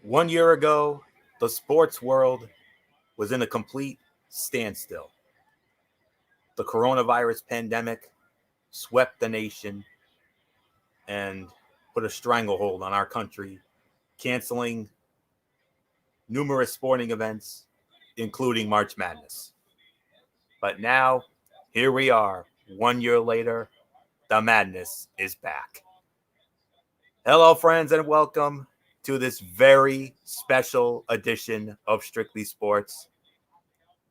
1 year ago, the sports world was in a complete standstill. The coronavirus pandemic swept the nation and put a stranglehold on our country, canceling numerous sporting events, including March Madness. But now, here we are, 1 year later, the madness is back. Hello, friends, and welcome to this very special edition of Strictly Sports,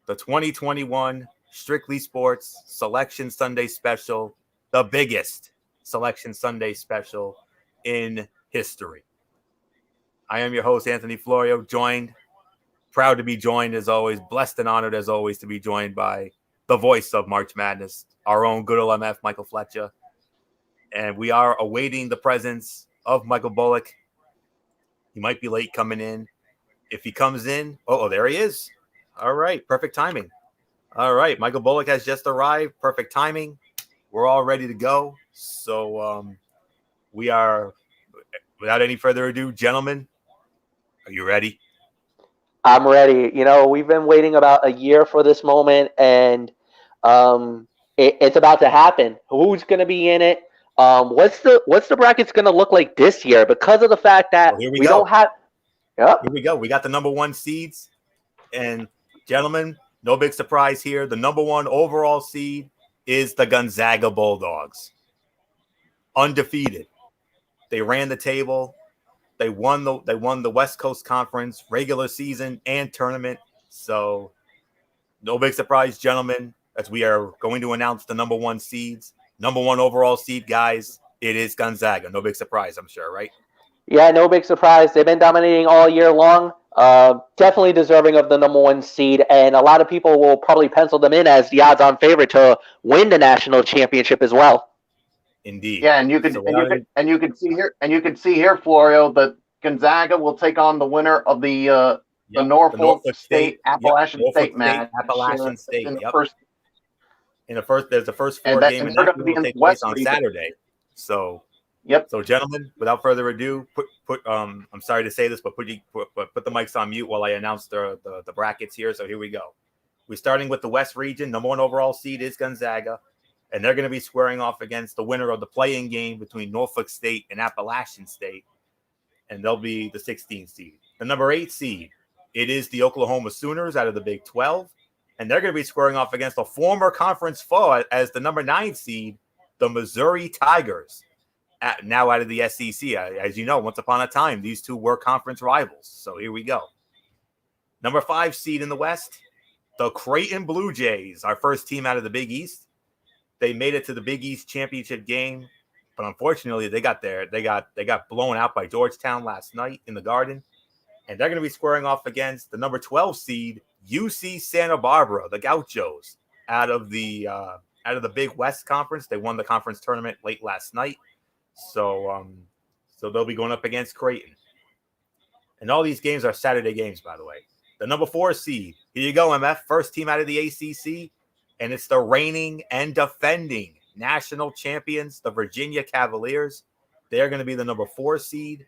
the 2021 Strictly Sports Selection Sunday Special, the biggest Selection Sunday Special in history. I am your host, Anthony Florio, proud to be joined as always, blessed and honored as always to be joined by the voice of March Madness, our own good old MF, Michael Fletcher. And we are awaiting the presence of Michael Bullock. He might be late coming in. If he comes in, there he is. All right, perfect timing. All right, Michael Bullock has just arrived. Perfect timing. We're all ready to go. So we are, without any further ado, gentlemen, are you ready? I'm ready. We've been waiting about a year for this moment, and it's about to happen. Who's going to be in it? What's the brackets going to look like this year? Because of the fact that we don't have. Yep. Here we go. We got the number one seeds, and gentlemen, no big surprise here. The number one overall seed is the Gonzaga Bulldogs, undefeated. They ran the table. They won the West Coast Conference regular season and tournament. So no big surprise, gentlemen, as we are going to announce the number one seeds. Number one overall seed, guys, it is Gonzaga. No big surprise, I'm sure, right? Yeah, no big surprise. They've been dominating all year long. Definitely deserving of the number one seed, and a lot of people will probably pencil them in as the odds-on favorite to win the national championship as well. Indeed. Yeah, and you can see here, Florio, that Gonzaga will take on the winner of the Norfolk State Appalachian State match. Appalachian State. There's the first four game, and that will take place on Saturday. So, So, gentlemen, without further ado, I'm sorry to say this, but put the mics on mute while I announce the brackets here. So here we go. We're starting with the West region. Number one overall seed is Gonzaga. And they're going to be squaring off against the winner of the play-in game between Norfolk State and Appalachian State. And they'll be the 16th seed. The number 8 seed, it is the Oklahoma Sooners out of the Big 12. And they're going to be squaring off against a former conference foe as the number 9 seed, the Lsu Tigers, now out of the SEC. As you know, once upon a time, these two were conference rivals. So here we go. Number 5 seed in the West, the Creighton Blue Jays, our first team out of the Big East. They made it to the Big East championship game, but unfortunately, they got blown out by Georgetown last night in the Garden, and they're going to be squaring off against the number 12 seed UC Santa Barbara, the Gauchos, out of the Big West Conference. They won the conference tournament late last night, so they'll be going up against Creighton, and all these games are Saturday games, by the way. The number 4 seed, here you go, MF, first team out of the ACC. And it's the reigning and defending national champions, the Virginia Cavaliers. They're going to be the number 4 seed.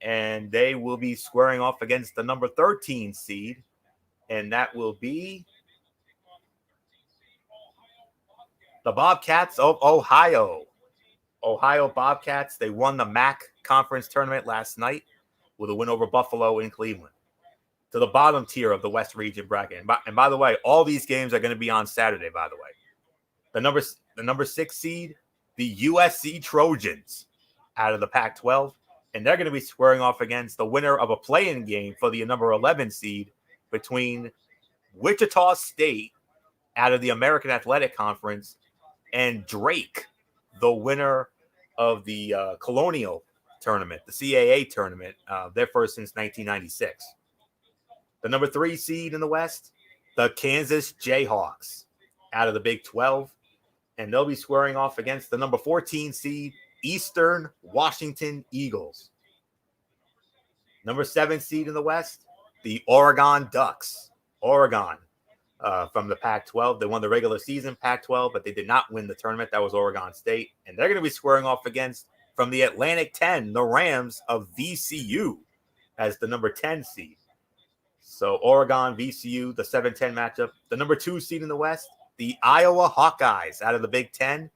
And they will be squaring off against the number 13 seed. And that will be the Bobcats of Ohio. Ohio Bobcats. They won the MAC conference tournament last night with a win over Buffalo in Cleveland. To the bottom tier of the West region bracket. And by the way, all these games are going to be on Saturday, by the way. The number 6 seed, the USC Trojans out of the Pac-12. And they're going to be squaring off against the winner of a play-in game for the number 11 seed between Wichita State out of the American Athletic Conference and Drake, the winner of the Colonial Tournament, the CAA tournament, their first since 1996. The number 3 seed in the West, the Kansas Jayhawks out of the Big 12. And they'll be squaring off against the number 14 seed, Eastern Washington Eagles. Number 7 seed in the West, the Oregon Ducks. Oregon from the Pac-12. They won the regular season Pac-12, but they did not win the tournament. That was Oregon State. And they're going to be squaring off against, from the Atlantic 10, the Rams of VCU as the number 10 seed. So Oregon, VCU, the 7-10 matchup. The number 2 seed in the West, the Iowa Hawkeyes out of the Big Ten.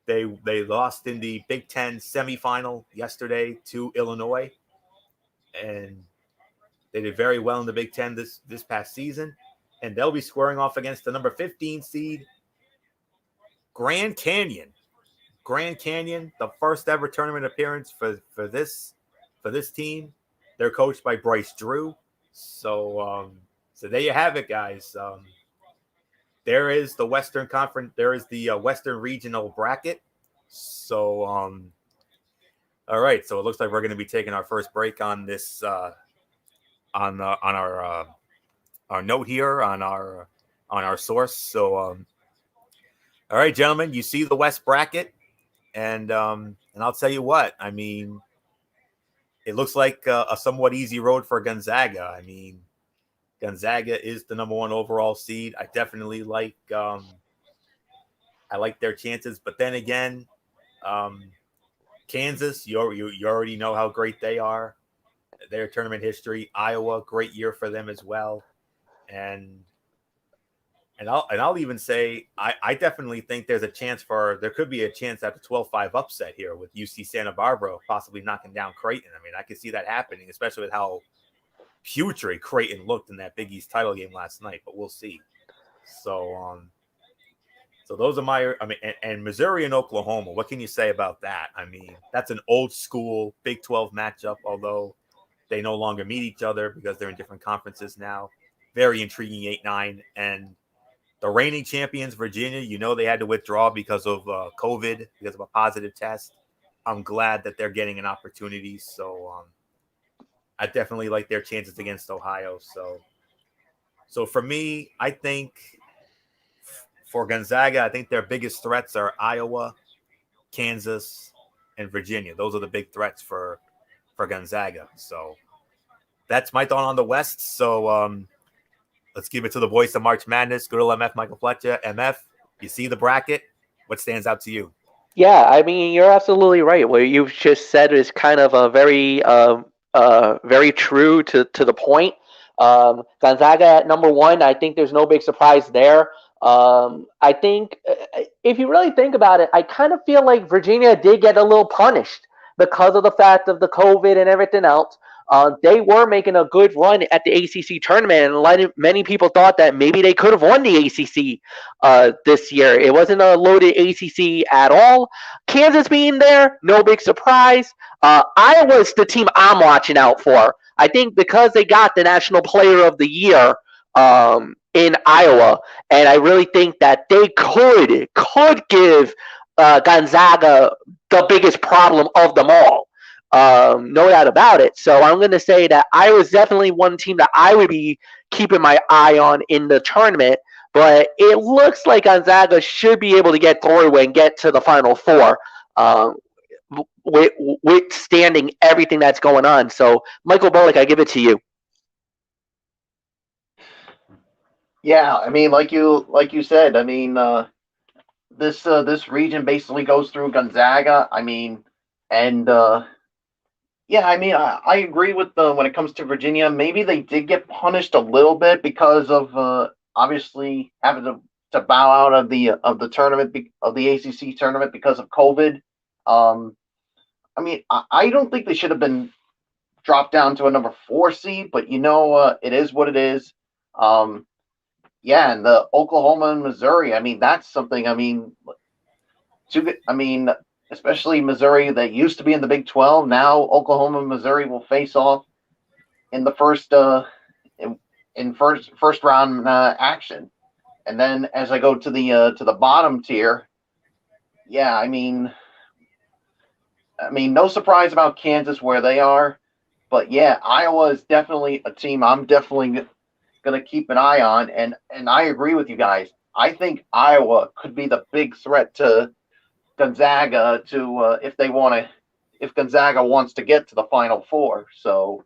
They lost in the Big Ten semifinal yesterday to Illinois, and they did very well in the Big Ten this past season. And they'll be squaring off against the number 15 seed, Grand Canyon. Grand Canyon, the first ever tournament appearance for this team. They're coached by Bryce Drew. So there you have it, guys. There is the Western Conference. There is the Western Regional bracket. So all right. So it looks like we're going to be taking our first break on this on our note here on our source. So all right, gentlemen, you see the West bracket, and I'll tell you what. I mean, it looks like a somewhat easy road for Gonzaga. I mean, Gonzaga is the number 1 overall seed. I definitely like their chances, but then again, Kansas, you already know how great they are. Their tournament history. Iowa, great year for them as well, and I'll even say I definitely think there could be a chance at a 12-5 upset here with UC Santa Barbara possibly knocking down Creighton. I mean, I could see that happening, especially with how putrid Creighton looked in that Big East title game last night, but we'll see. So those are and Missouri and Oklahoma, what can you say about that? I mean, that's an old school Big 12 matchup, although they no longer meet each other because they're in different conferences now. Very intriguing 8-9. And the reigning champions, Virginia, they had to withdraw because of COVID, because of a positive test. I'm glad that they're getting an opportunity. So I definitely like their chances against Ohio. So for me, I think for Gonzaga, I think their biggest threats are Iowa, Kansas, and Virginia. Those are the big threats for Gonzaga. So that's my thought on the West. So let's give it to the voice of March Madness. Good old MF Michael Fletcher. MF, you see the bracket. What stands out to you? Yeah, I mean, you're absolutely right. What you've just said is kind of a very true to the point. Gonzaga at number 1, I think there's no big surprise there. I think if you really think about it, I kind of feel like Virginia did get a little punished because of the fact of the COVID and everything else. They were making a good run at the ACC tournament, and many people thought that maybe they could have won the ACC this year. It wasn't a loaded ACC at all. Kansas being there, no big surprise. Iowa's the team I'm watching out for. I think because they got the National Player of the Year in Iowa, and I really think that they could give Gonzaga the biggest problem of them all. No doubt about it. So I'm going to say that Iowa's definitely one team that I would be keeping my eye on in the tournament, but it looks like Gonzaga should be able to get through and get to the Final Four, withstanding everything that's going on. So, Michael Bullock, I give it to you. Yeah, I mean, like you said, I mean, this region basically goes through Gonzaga. I mean, and yeah, I mean, I agree with when it comes to Virginia. Maybe they did get punished a little bit because of obviously having to bow out of the tournament, of the ACC tournament, because of COVID. I mean, I don't think they should have been dropped down to a number 4 seed, but it is what it is. Yeah, and the Oklahoma and Missouri, I mean, that's something. I mean, especially Missouri that used to be in the Big 12. Now Oklahoma and Missouri will face off in the first round action. And then as I go to the bottom tier, yeah, I mean, no surprise about Kansas where they are, but yeah, Iowa is definitely a team I'm definitely going to keep an eye on, and I agree with you guys. I think Iowa could be the big threat to Gonzaga if Gonzaga wants to get to the Final Four. So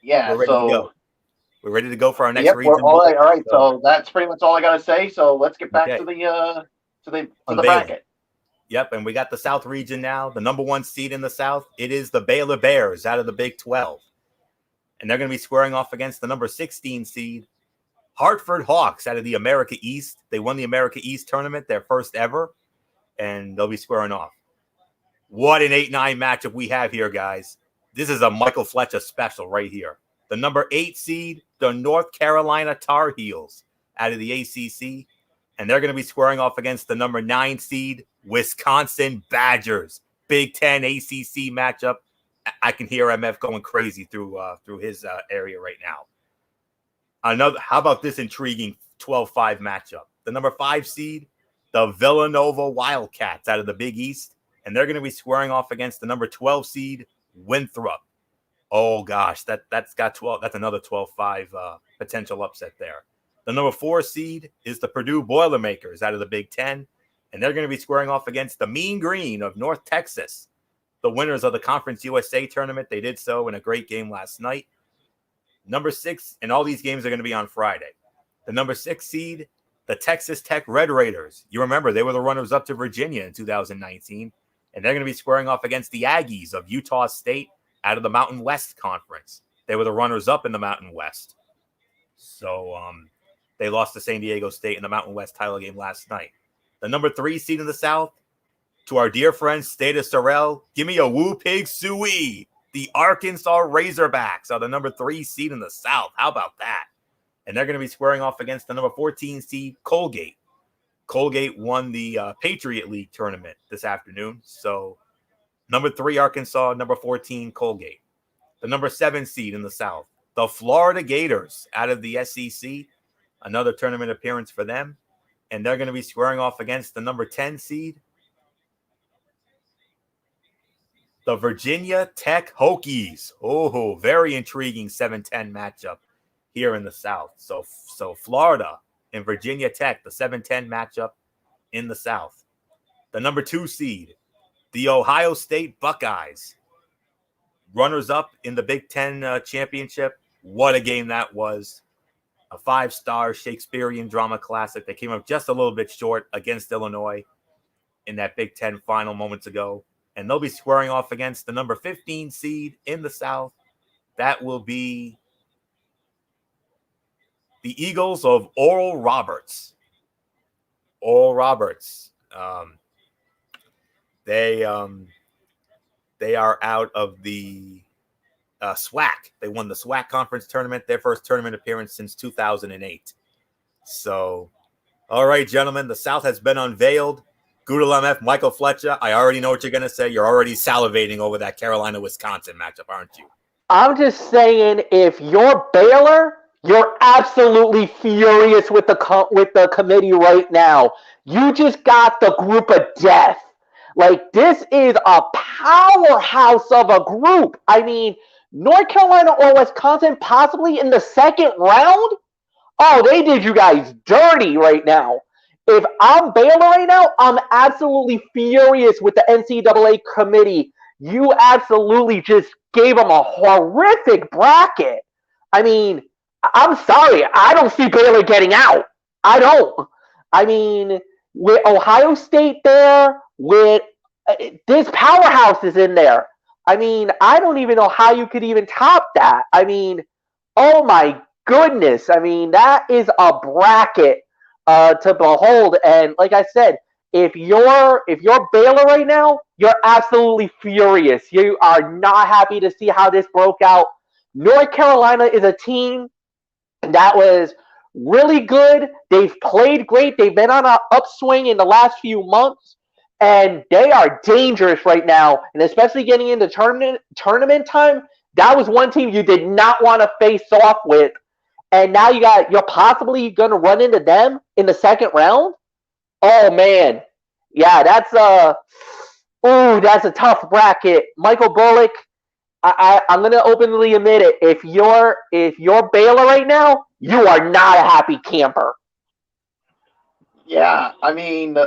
yeah, we're ready to go for our next region. All right. So that's pretty much all I got to say. So let's get back to the bracket. Yep, and we got the South region now. The number 1 seed in the South, it is the Baylor Bears out of the Big 12. And they're going to be squaring off against the number 16 seed, Hartford Hawks out of the America East. They won the America East tournament, their first ever, and they'll be squaring off. What an 8-9 matchup we have here, guys. This is a Michael Fletcher special right here. The number 8 seed, the North Carolina Tar Heels out of the ACC, and they're going to be squaring off against the number 9 seed, Wisconsin Badgers. Big Ten ACC matchup. I can hear MF going crazy through his area right now. How about this intriguing 12-5 matchup? The number 5 seed, the Villanova Wildcats out of the Big East, and they're going to be squaring off against the number 12 seed, Winthrop. Oh gosh, that's got 12. That's another 12-5 potential upset there. The number 4 seed is the Purdue Boilermakers out of the Big Ten, and they're going to be squaring off against the Mean Green of North Texas, the winners of the Conference USA tournament. They did so in a great game last night. Number 6, and all these games are going to be on Friday. The number 6 seed, the Texas Tech Red Raiders. You remember they were the runners-up to Virginia in 2019, and they're going to be squaring off against the Aggies of Utah State out of the Mountain West Conference. They were the runners-up in the Mountain West. So they lost to San Diego State in the Mountain West title game last night. The number 3 seed in the South, to our dear friends, State of Sorrel, give me a Woo Pig Suey. The Arkansas Razorbacks are the number 3 seed in the South. How about that? And they're going to be squaring off against the number 14 seed, Colgate. Colgate won the Patriot League tournament this afternoon. So number 3, Arkansas, number 14, Colgate. The number 7 seed in the South, the Florida Gators out of the SEC. Another tournament appearance for them. And they're going to be squaring off against the number 10 seed, the Virginia Tech Hokies. Oh, very intriguing 7-10 matchup here in the South. So Florida and Virginia Tech, the 7-10 matchup in the South. The number 2 seed, the Ohio State Buckeyes, runners-up in the Big Ten championship. What a game that was. A 5-star Shakespearean drama classic. They came up just a little bit short against Illinois in that Big Ten final moments ago. And they'll be squaring off against the number 15 seed in the South. That will be the Eagles of Oral Roberts. Oral Roberts. They are out of the SWAC. They won the SWAC conference tournament, their first tournament appearance since 2008. So, all right, gentlemen, the South has been unveiled. Goodell MF, Michael Fletcher, I already know what you're going to say. You're already salivating over that Carolina-Wisconsin matchup, aren't you? I'm just saying, if you're Baylor, you're absolutely furious with the committee right now. You just got the group of death. Like, this is a powerhouse of a group. I mean, North Carolina or Wisconsin possibly in the second round? Oh, they did you guys dirty right now. If I'm Baylor right now, I'm absolutely furious with the NCAA committee. You absolutely just gave them a horrific bracket. I mean, I'm sorry. I don't see Baylor getting out. I don't. I mean, with Ohio State there, with this powerhouse is in there. I mean, I don't even know how you could even top that. I mean, oh my goodness. I mean, that is a bracket to behold. And like I said, if you're Baylor right now, you're absolutely furious. You are not happy to see how this broke out. North Carolina is a team that was really good. They've played great. They've been on an upswing in the last few months. And they are dangerous right now, and especially getting into tournament time. That was one team you did not want to face off with, and now you're possibly going to run into them in the second round. Oh man, yeah, that's a tough bracket. Michael Bullock, I'm going to openly admit it. If you're Baylor right now, you are not a happy camper. Yeah, I mean,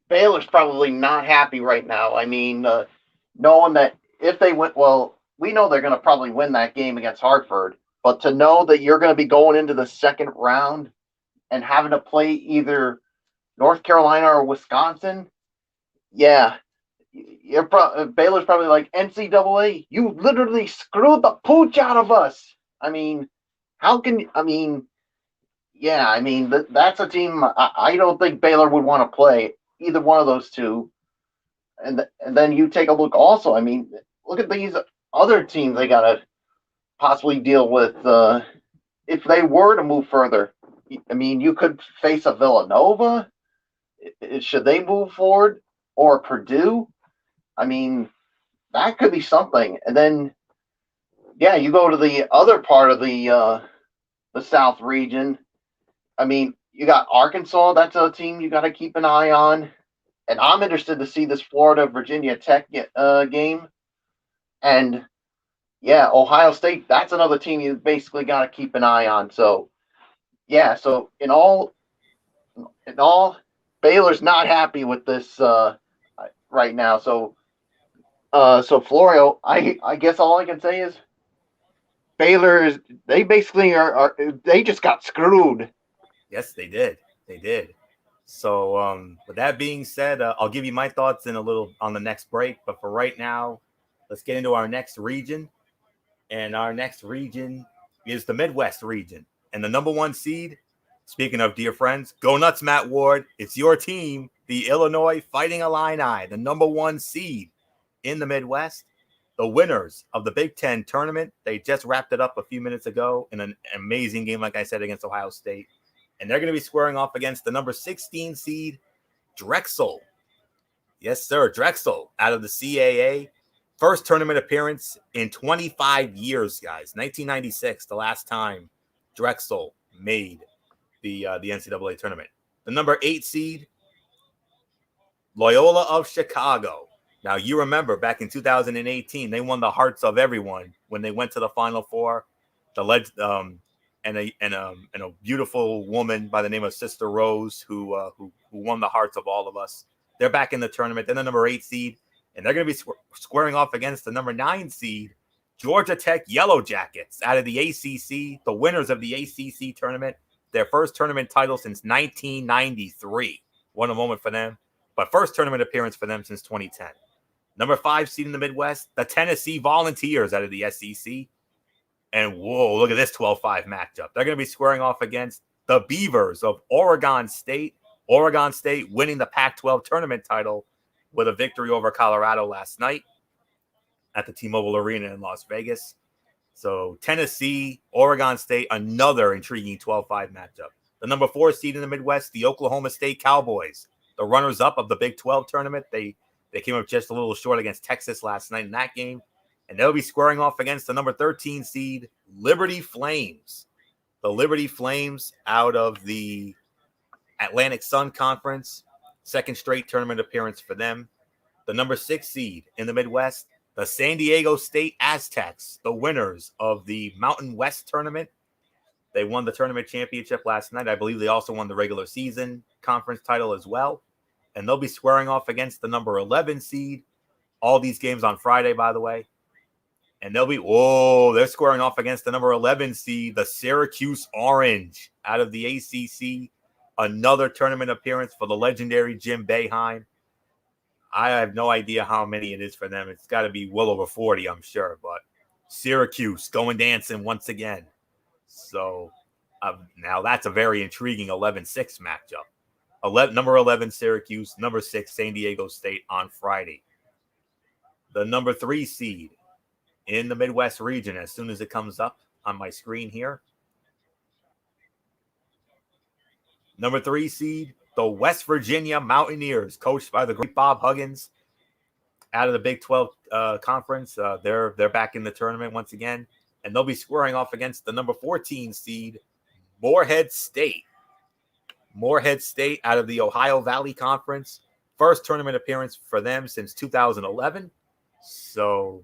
Baylor's probably not happy right now. I mean, knowing that if they win, well, we know they're going to probably win that game against Hartford, but to know that you're going to be going into the second round and having to play either North Carolina or Wisconsin, yeah, Baylor's probably like, NCAA, you literally screwed the pooch out of us. I mean, how can I mean? Yeah, I mean that's a team I don't think Baylor would want to play either one of those two. And then you take a look also. I mean, look at these other teams they gotta possibly deal with if they were to move further. I mean, you could face a Villanova. Should they move forward, or Purdue? I mean, that could be something. And then, yeah, you go to the other part of the South region. I mean, you got Arkansas. That's a team you got to keep an eye on. And I'm interested to see this Florida Virginia Tech game. And yeah, Ohio State. That's another team you basically got to keep an eye on. So yeah, so in all, Baylor's not happy with this right now. So Florio, I guess all I can say is Baylor is they basically are they just got screwed. Yes, they did. They did. So with that being said, I'll give you my thoughts in a little on the next break. But for right now, let's get into our next region. And our next region is the Midwest region. And the number one seed, speaking of dear friends, go nuts, Matt Ward. It's your team, the Illinois Fighting Illini, the number one seed in the Midwest. The winners of the Big Ten tournament. They just wrapped it up a few minutes ago in an amazing game, like I said, against Ohio State. And they're going to be squaring off against the number 16 seed, Drexel. Yes, sir, Drexel out of the CAA. First tournament appearance in 25 years, guys. 1996, the last time Drexel made the NCAA tournament. The number 8 seed, Loyola of Chicago. Now, you remember back in 2018, they won the hearts of everyone when they went to the Final Four. And a beautiful woman by the name of Sister Rose who won the hearts of all of us. They're back in the tournament. They're the number 8 seed, and they're going to be squaring off against the number 9 seed, Georgia Tech Yellow Jackets out of the ACC, the winners of the ACC tournament, their first tournament title since 1993. What a moment for them, but first tournament appearance for them since 2010. Number 5 seed in the Midwest, the Tennessee Volunteers out of the SEC. And whoa, look at this 12-5 matchup. They're going to be squaring off against the Beavers of Oregon State. Oregon State winning the Pac-12 tournament title with a victory over Colorado last night at the T-Mobile Arena in Las Vegas. So Tennessee, Oregon State, another intriguing 12-5 matchup. The number 4 seed in the Midwest, the Oklahoma State Cowboys, the runners-up of the Big 12 tournament. They came up just a little short against Texas last night in that game. And they'll be squaring off against the number 13 seed, Liberty Flames. The Liberty Flames out of the Atlantic Sun Conference. Second straight tournament appearance for them. The number 6 seed in the Midwest, the San Diego State Aztecs, the winners of the Mountain West tournament. They won the tournament championship last night. I believe they also won the regular season conference title as well. And they'll be squaring off against the number 11 seed. All these games on Friday, by the way. And they're squaring off against the number 11 seed, the Syracuse Orange out of the ACC. Another tournament appearance for the legendary Jim Boeheim. I have no idea how many it is for them. It's got to be well over 40, I'm sure. But Syracuse going dancing once again. So now that's a very intriguing 11-6 matchup. Number 11 Syracuse, number 6 San Diego State on Friday. The number 3 seed in the Midwest region, as soon as it comes up on my screen here. Number 3 seed, the West Virginia Mountaineers, coached by the great Bob Huggins out of the Big 12 conference. They're back in the tournament once again, and they'll be squaring off against the number 14 seed, Morehead State. Morehead State out of the Ohio Valley Conference. First tournament appearance for them since 2011. So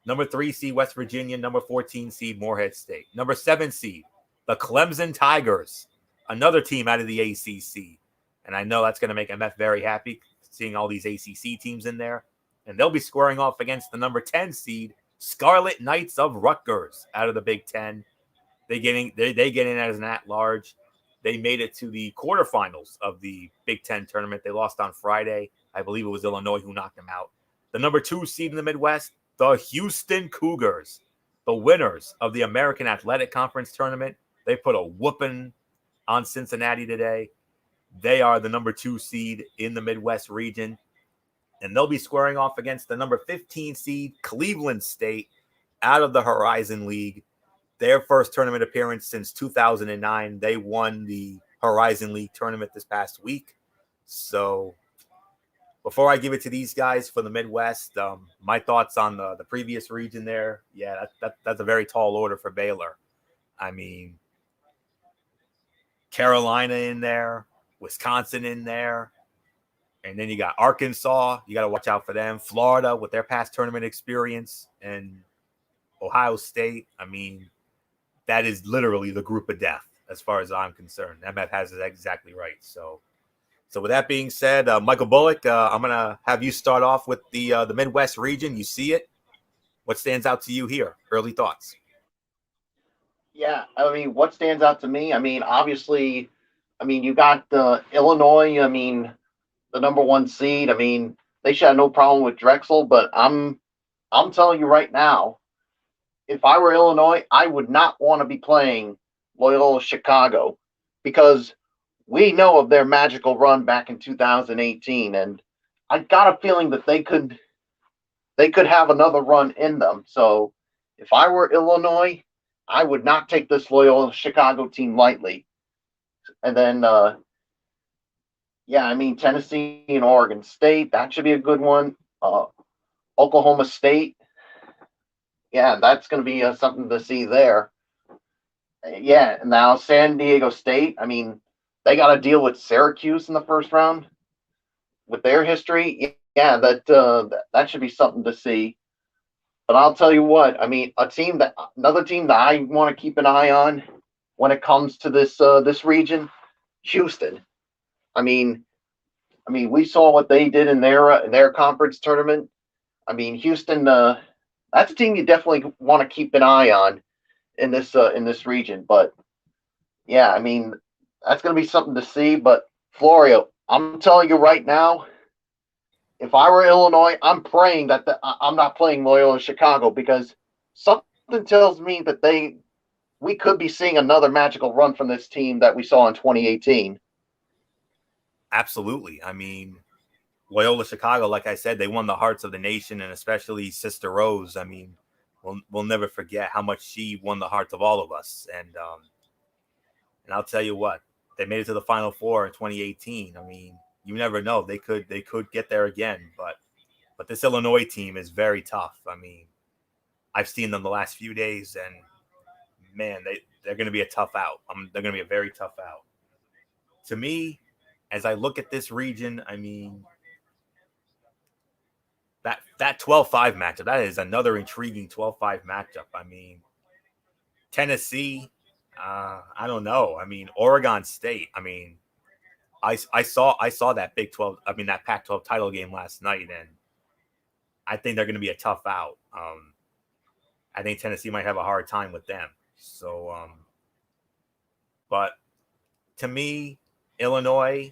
number 3 seed, West Virginia. Number 14 seed, Morehead State. Number 7 seed, the Clemson Tigers. Another team out of the ACC. And I know that's going to make MF very happy, seeing all these ACC teams in there. And they'll be squaring off against the number 10 seed, Scarlet Knights of Rutgers out of the Big Ten. They get in as an at-large. They made it to the quarterfinals of the Big Ten tournament. They lost on Friday. I believe it was Illinois who knocked them out. The number 2 seed in the Midwest, the Houston Cougars, the winners of the American Athletic Conference tournament. They put a whooping on Cincinnati today. They are the number 2 seed in the Midwest region, and they'll be squaring off against the number 15 seed Cleveland State out of the Horizon League. Their first tournament appearance since 2009. They won the Horizon League tournament this past week. So before I give it to these guys for the Midwest, my thoughts on the previous region there. Yeah, that's a very tall order for Baylor. I mean, Carolina in there, Wisconsin in there, and then you got Arkansas. You got to watch out for them. Florida with their past tournament experience, and Ohio State. I mean, that is literally the group of death as far as I'm concerned. MF has it exactly right. So with that being said, Michael Bullock, I'm going to have you start off with the Midwest region. You see it. What stands out to you here? Early thoughts. Yeah, I mean, what stands out to me? I mean, obviously, I mean, you got Illinois. I mean, the number 1 seed. I mean, they should have no problem with Drexel, but I'm telling you right now, if I were Illinois, I would not want to be playing Loyola Chicago, because we know of their magical run back in 2018, and I got a feeling that they could have another run in them. So if I were Illinois, I would not take this Loyola Chicago team lightly. And then, I mean, Tennessee and Oregon State, that should be a good one. Oklahoma State, yeah, that's going to be something to see there. Yeah, now San Diego State, I mean, they got to deal with Syracuse in the first round with their history. Yeah, that should be something to see. But I'll tell you what, I mean, another team that I want to keep an eye on when it comes to this region, Houston. I mean, we saw what they did in their conference tournament. I mean, Houston, that's a team you definitely want to keep an eye on in this region. But yeah, I mean, that's going to be something to see. But Florio, I'm telling you right now, if I were Illinois, I'm praying that I'm not playing Loyola Chicago, because something tells me that we could be seeing another magical run from this team that we saw in 2018. Absolutely. I mean, Loyola Chicago, like I said, they won the hearts of the nation, and especially Sister Rose. I mean, we'll never forget how much she won the hearts of all of us. And I'll tell you what, they made it to the Final Four in 2018. I mean, you never know. They could get there again, but this Illinois team is very tough. I mean, I've seen them the last few days, and man, they're going to be a tough out. They're going to be a very tough out. To me, as I look at this region, I mean, that 12-5 matchup, that is another intriguing 12-5 matchup. I mean, Tennessee, I don't know. I mean, Oregon State, I mean, I saw that Big 12, I mean, that Pac-12 title game last night, and I think they're going to be a tough out. I think Tennessee might have a hard time with them. So, but to me, Illinois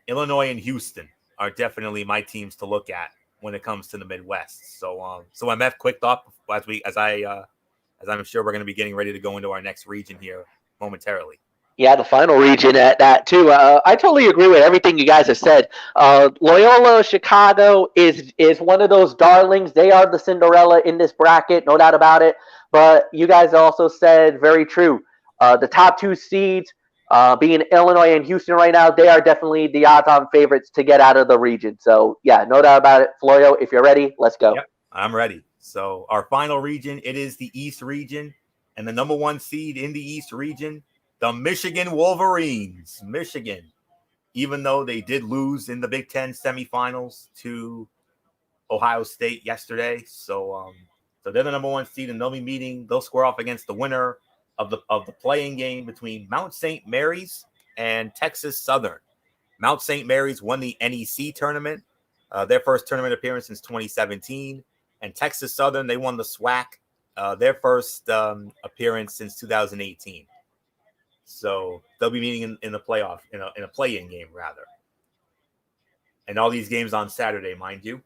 and Houston are definitely my teams to look at when it comes to the Midwest. So MF, quick thought as I'm sure we're going to be getting ready to go into our next region here momentarily. Yeah, the final region at that too. I totally agree with everything you guys have said. Loyola Chicago is one of those darlings. They are the Cinderella in this bracket, no doubt about it. But you guys also said very true. The top 2 seeds, being Illinois and Houston right now, they are definitely the odds-on favorites to get out of the region. So yeah, no doubt about it. Florio, if you're ready, let's go. Yep, I'm ready. So our final region, it is the East region, and the number 1 seed in the East region, the Michigan Wolverines. Michigan, even though they did lose in the Big Ten semifinals to Ohio State yesterday, so they're the number 1 seed, and they'll square off against the winner of the playing game between Mount St. Mary's and Texas Southern. Mount St. Mary's won the NEC tournament, their first tournament appearance since 2017, and Texas Southern, they won the SWAC, their first appearance since 2018. So they'll be meeting in the playoff, in a play-in game rather. And all these games on Saturday, mind you.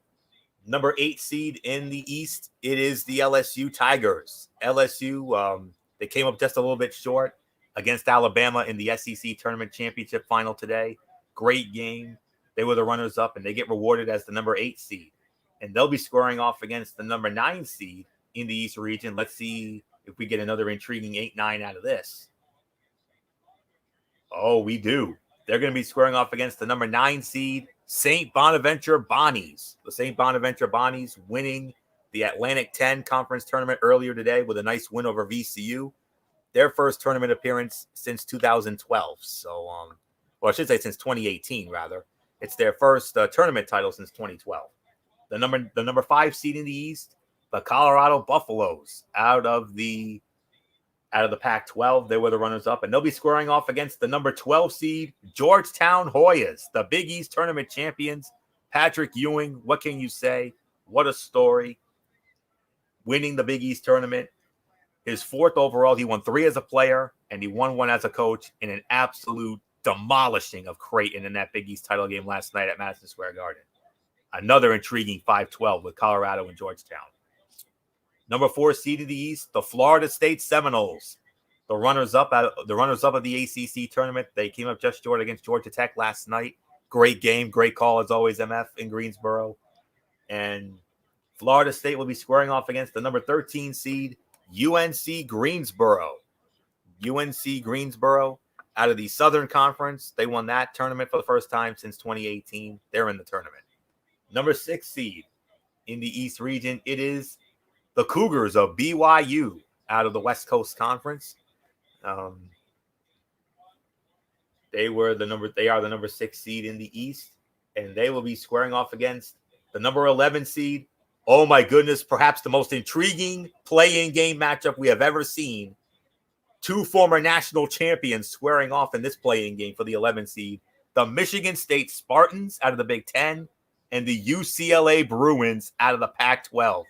Number 8 seed in the East, it is the LSU Tigers. LSU, they came up just a little bit short against Alabama in the SEC Tournament Championship final today. Great game. They were the runners-up, and they get rewarded as the number 8 seed. And they'll be scoring off against the number 9 seed in the East region. Let's see if we get another intriguing 8-9 out of this. Oh, we do. They're going to be squaring off against the number 9 seed, St. Bonaventure Bonnies. The St. Bonaventure Bonnies winning the Atlantic 10 conference tournament earlier today with a nice win over VCU. Their first tournament appearance since 2012. So, well, I should say since 2018, rather. It's their first tournament title since 2012. The number 5 seed in the East, the Colorado Buffaloes, out of the Pac-12. They were the runners-up, and they'll be squaring off against the number 12 seed, Georgetown Hoyas, the Big East tournament champions. Patrick Ewing, what can you say? What a story. Winning the Big East tournament. His 4th overall. He won 3 as a player, and he won 1 as a coach in an absolute demolishing of Creighton in that Big East title game last night at Madison Square Garden. Another intriguing 5-12 with Colorado and Georgetown. Number 4 seed in the East, the Florida State Seminoles, the runners-up of the ACC tournament. They came up just short against Georgia Tech last night. Great game, great call as always, MF in Greensboro. And Florida State will be squaring off against the number 13 seed, UNC Greensboro. UNC Greensboro out of the Southern Conference. They won that tournament for the first time since 2018. They're in the tournament. Number 6 seed in the East region, it is the Cougars of BYU out of the West Coast Conference. They are the number 6 seed in the East, and they will be squaring off against the number 11 seed. Oh my goodness, perhaps the most intriguing play-in game matchup we have ever seen. 2 former national champions squaring off in this play-in game for the 11 seed. The Michigan State Spartans out of the Big Ten and the UCLA Bruins out of the Pac-12.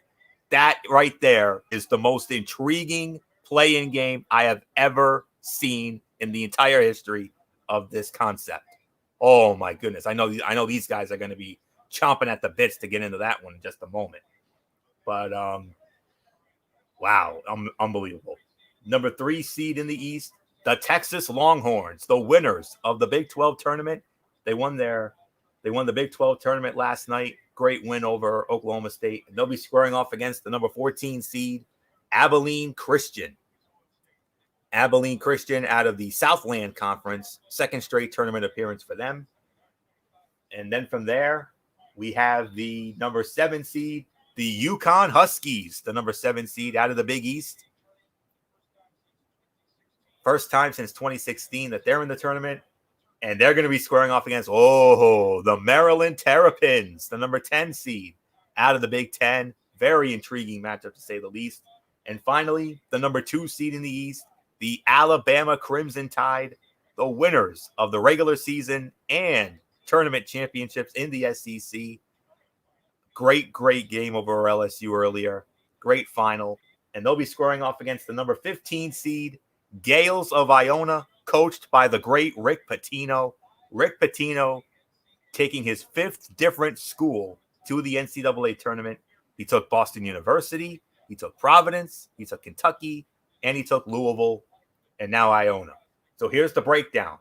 That right there is the most intriguing play-in game I have ever seen in the entire history of this concept. Oh my goodness. I know these guys are going to be chomping at the bits to get into that one in just a moment. But wow, unbelievable. Number 3 seed in the East, the Texas Longhorns, the winners of the Big 12 tournament. They won the Big 12 tournament last night. Great win over Oklahoma State. They'll be squaring off against the number 14 seed, Abilene Christian. Abilene Christian out of the Southland Conference, 2nd straight tournament appearance for them. And then from there, we have the number 7 seed, the Yukon Huskies, the number 7 seed out of the Big East. First time since 2016 that they're in the tournament. And they're going to be squaring off against, the Maryland Terrapins, the number 10 seed out of the Big Ten. Very intriguing matchup, to say the least. And finally, the number 2 seed in the East, the Alabama Crimson Tide, the winners of the regular season and tournament championships in the SEC. Great game over LSU earlier. Great final. And they'll be squaring off against the number 15 seed, Gales of Iona, coached by the great Rick Pitino. Rick Pitino taking his 5th different school to the NCAA tournament. He took Boston University, he took Providence, he took Kentucky, and he took Louisville, and now Iona. So here's the breakdown.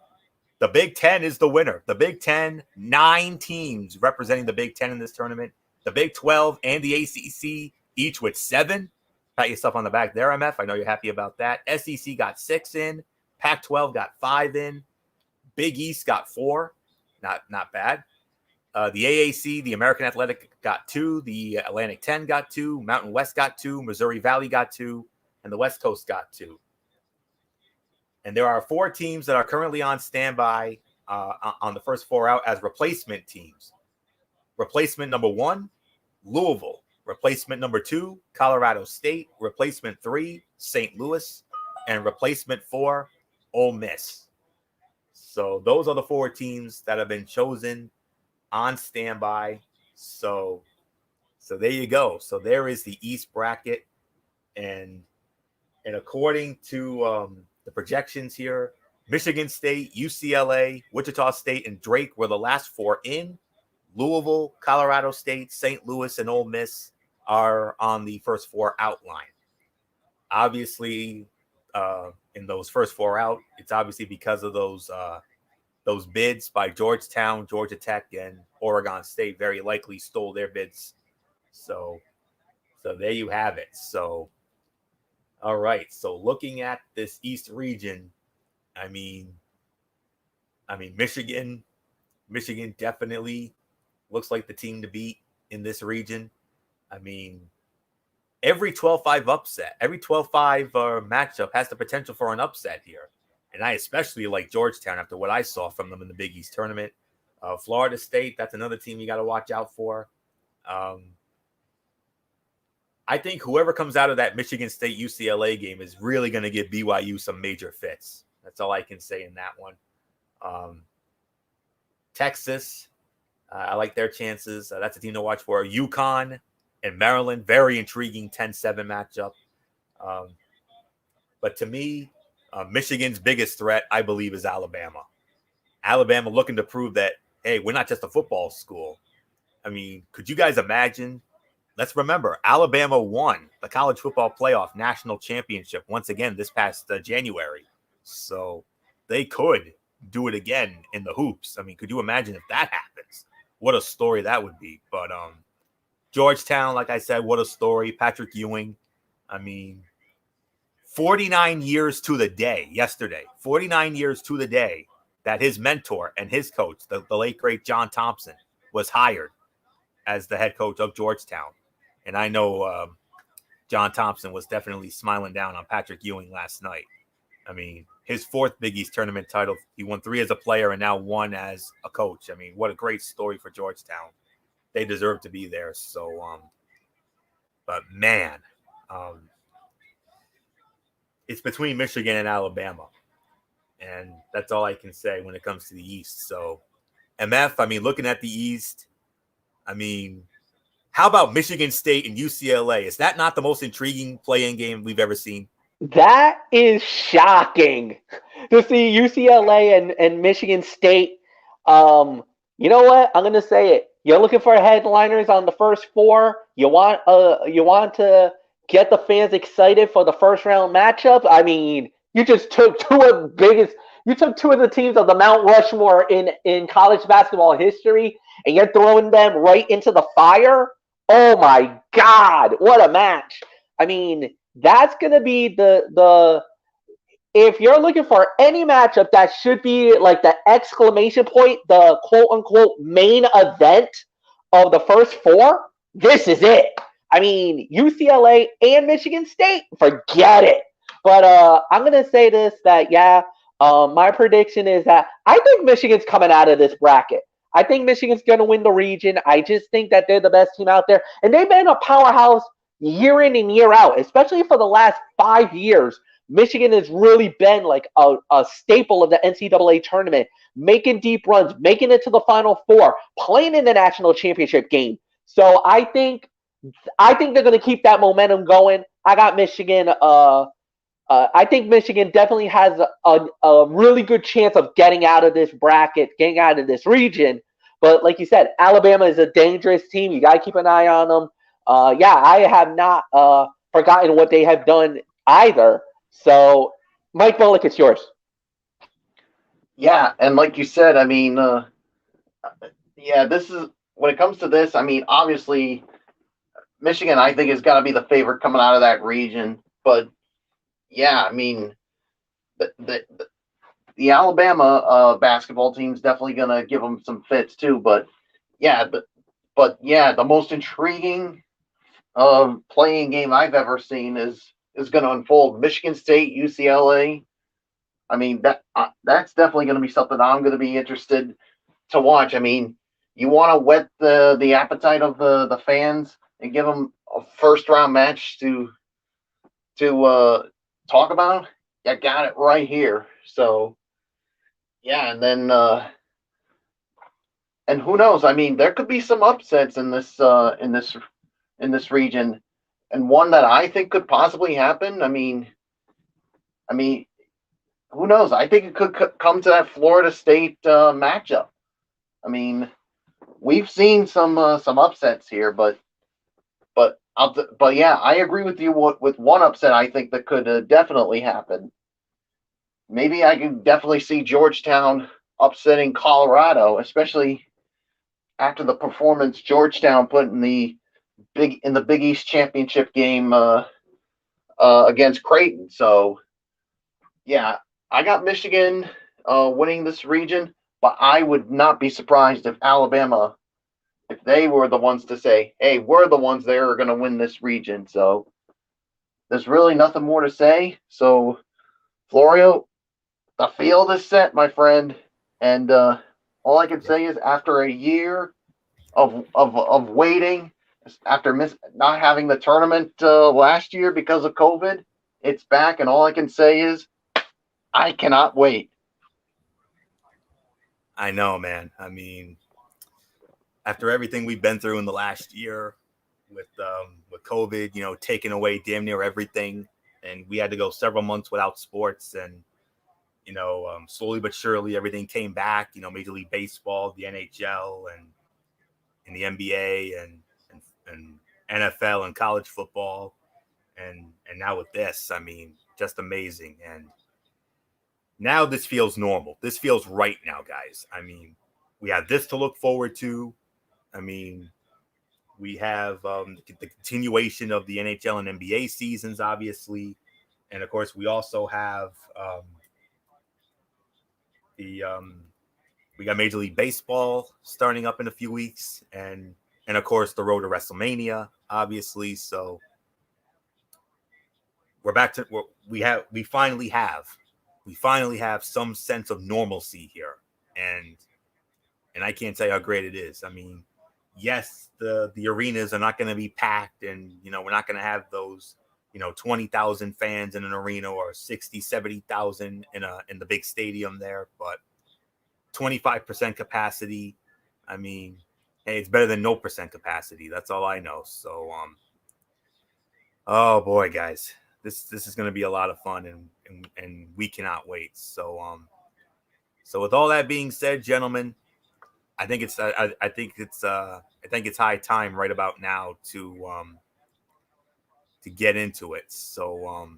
The Big Ten is the winner. The Big Ten, 9 teams representing the Big Ten in this tournament. The Big 12 and the ACC, each with 7. Pat yourself on the back there, MF. I know you're happy about that. SEC got 6 in. Pac-12 got 5 in. Big East got 4. Not bad. The AAC, the American Athletic, got 2. The Atlantic 10 got 2. Mountain West got 2. Missouri Valley got 2. And the West Coast got 2. And there are 4 teams that are currently on standby on the first 4 out as replacement teams. Replacement number 1, Louisville. Replacement number 2, Colorado State. Replacement 3, St. Louis. And replacement 4, Ole Miss. So those are the 4 teams that have been chosen on standby. So there you go. So there is the East bracket. And according to the projections here, Michigan State, UCLA, Wichita State, and Drake were the last 4 in. Louisville, Colorado State, St. Louis, and Ole Miss are on the first 4 outline. Obviously, in those first 4 out, it's obviously because of those bids by Georgetown, Georgia Tech, and Oregon State very likely stole their bids. So there you have it. So, all right. So looking at this East region, I mean, Michigan definitely looks like the team to beat in this region. I mean, every 12-5 upset, every 12-5 matchup has the potential for an upset here. And I especially like Georgetown after what I saw from them in the Big East tournament. Florida State, that's another team you got to watch out for. I think whoever comes out of that Michigan State UCLA game is really going to give BYU some major fits. That's all I can say in that one. Texas, I like their chances. That's a team to watch for. Yukon and Maryland, very intriguing 10-7 matchup. But to me, Michigan's biggest threat, I believe, is Alabama. Alabama looking to prove that, hey, we're not just a football school. I mean, could you guys imagine? Let's remember, Alabama won the college football playoff national championship once again this past January. So they could do it again in the hoops. I mean, could you imagine if that happens? What a story that would be. But Georgetown, like I said, what a story. Patrick Ewing, I mean, 49 years to the day yesterday, 49 years to the day that his mentor and his coach, the late, great John Thompson, was hired as the head coach of Georgetown. And I know John Thompson was definitely smiling down on Patrick Ewing last night. I mean, his 4th Big East tournament title. He won 3 as a player and now 1 as a coach. I mean, what a great story for Georgetown. They deserve to be there. So, but man, it's between Michigan and Alabama. And that's all I can say when it comes to the East. So, MF, I mean, looking at the East, I mean, how about Michigan State and UCLA? Is that not the most intriguing play-in game we've ever seen? That is shocking to see UCLA and Michigan State. You know what? I'm going to say it. You're looking for headliners on the first 4. You want to get the fans excited for the first round matchup. I mean, you just took 2 of the teams of the Mount Rushmore in college basketball history, and you're throwing them right into the fire. Oh my God, what a match. I mean, that's going to be the if you're looking for any matchup that should be like the exclamation point, the quote unquote main event of the first 4, this is it. I mean, UCLA and Michigan State, forget it. But I'm going to say this, that, my prediction is that I think Michigan's coming out of this bracket. I think Michigan's going to win the region. I just think that they're the best team out there. And they've been a powerhouse year in and year out, especially for the last 5 years. Michigan has really been like a staple of the NCAA tournament, making deep runs, making it to the Final Four, playing in the national championship game. So I think they're going to keep that momentum going. I got Michigan. I think Michigan definitely has a really good chance of getting out of this bracket, getting out of this region. But like you said, Alabama is a dangerous team. You got to keep an eye on them. I have not forgotten what they have done either. So, Mike Bullock, it's yours. Yeah, and like you said, I mean, this is, when it comes to this, I mean, obviously, Michigan, I think, is going to be the favorite coming out of that region. But, yeah, I mean, the Alabama basketball team is definitely going to give them some fits, too. But, the most intriguing playing game I've ever seen is going to unfold. Michigan State, UCLA. I mean, that's definitely going to be something I'm going to be interested to watch. I mean, you want to whet the appetite of the fans and give them a first round match to talk about. You got it right here. So, yeah, and then and who knows? I mean, there could be some upsets in this region, and one that I think could possibly happen. I mean, who knows? I think it could come to that Florida State matchup. I mean, we've seen some upsets here, but yeah, I agree with you with one upset I think that could definitely happen. Maybe I can definitely see Georgetown upsetting Colorado, especially after the performance Georgetown put in the Big East championship game against Creighton. So yeah, I got Michigan winning this region, but I would not be surprised if Alabama, if they were the ones to say, "Hey, we're the ones that are going to win this region." So there's really nothing more to say. So Florio, the field is set, my friend, and all I can say is after a year of waiting, after not having the tournament last year because of COVID, it's back, and all I can say is I cannot wait. I know, man. I mean, after everything we've been through in the last year with COVID, taking away damn near everything, and we had to go several months without sports, and slowly but surely everything came back. Major League Baseball, the NHL, and the NBA, and NFL and college football, and now with this, I mean, just amazing. And now this feels normal. This feels right now, guys. I mean, we have this to look forward to. I mean, we have the continuation of the NHL and NBA seasons, obviously. And of course, we also have we got Major League Baseball starting up in a few weeks, and of course the road to WrestleMania, obviously. So we're back to we finally have some sense of normalcy here, and I can't tell you how great it is. I mean, yes, the arenas are not going to be packed, and we're not going to have those 20,000 fans in an arena, or 60, 70,000 in the big stadium there, but 25% capacity. I mean, hey, it's better than no percent capacity. That's all I know. So, oh boy, guys, this is going to be a lot of fun, and we cannot wait. So, so with all that being said, gentlemen, I think it's high time right about now to get into it. So,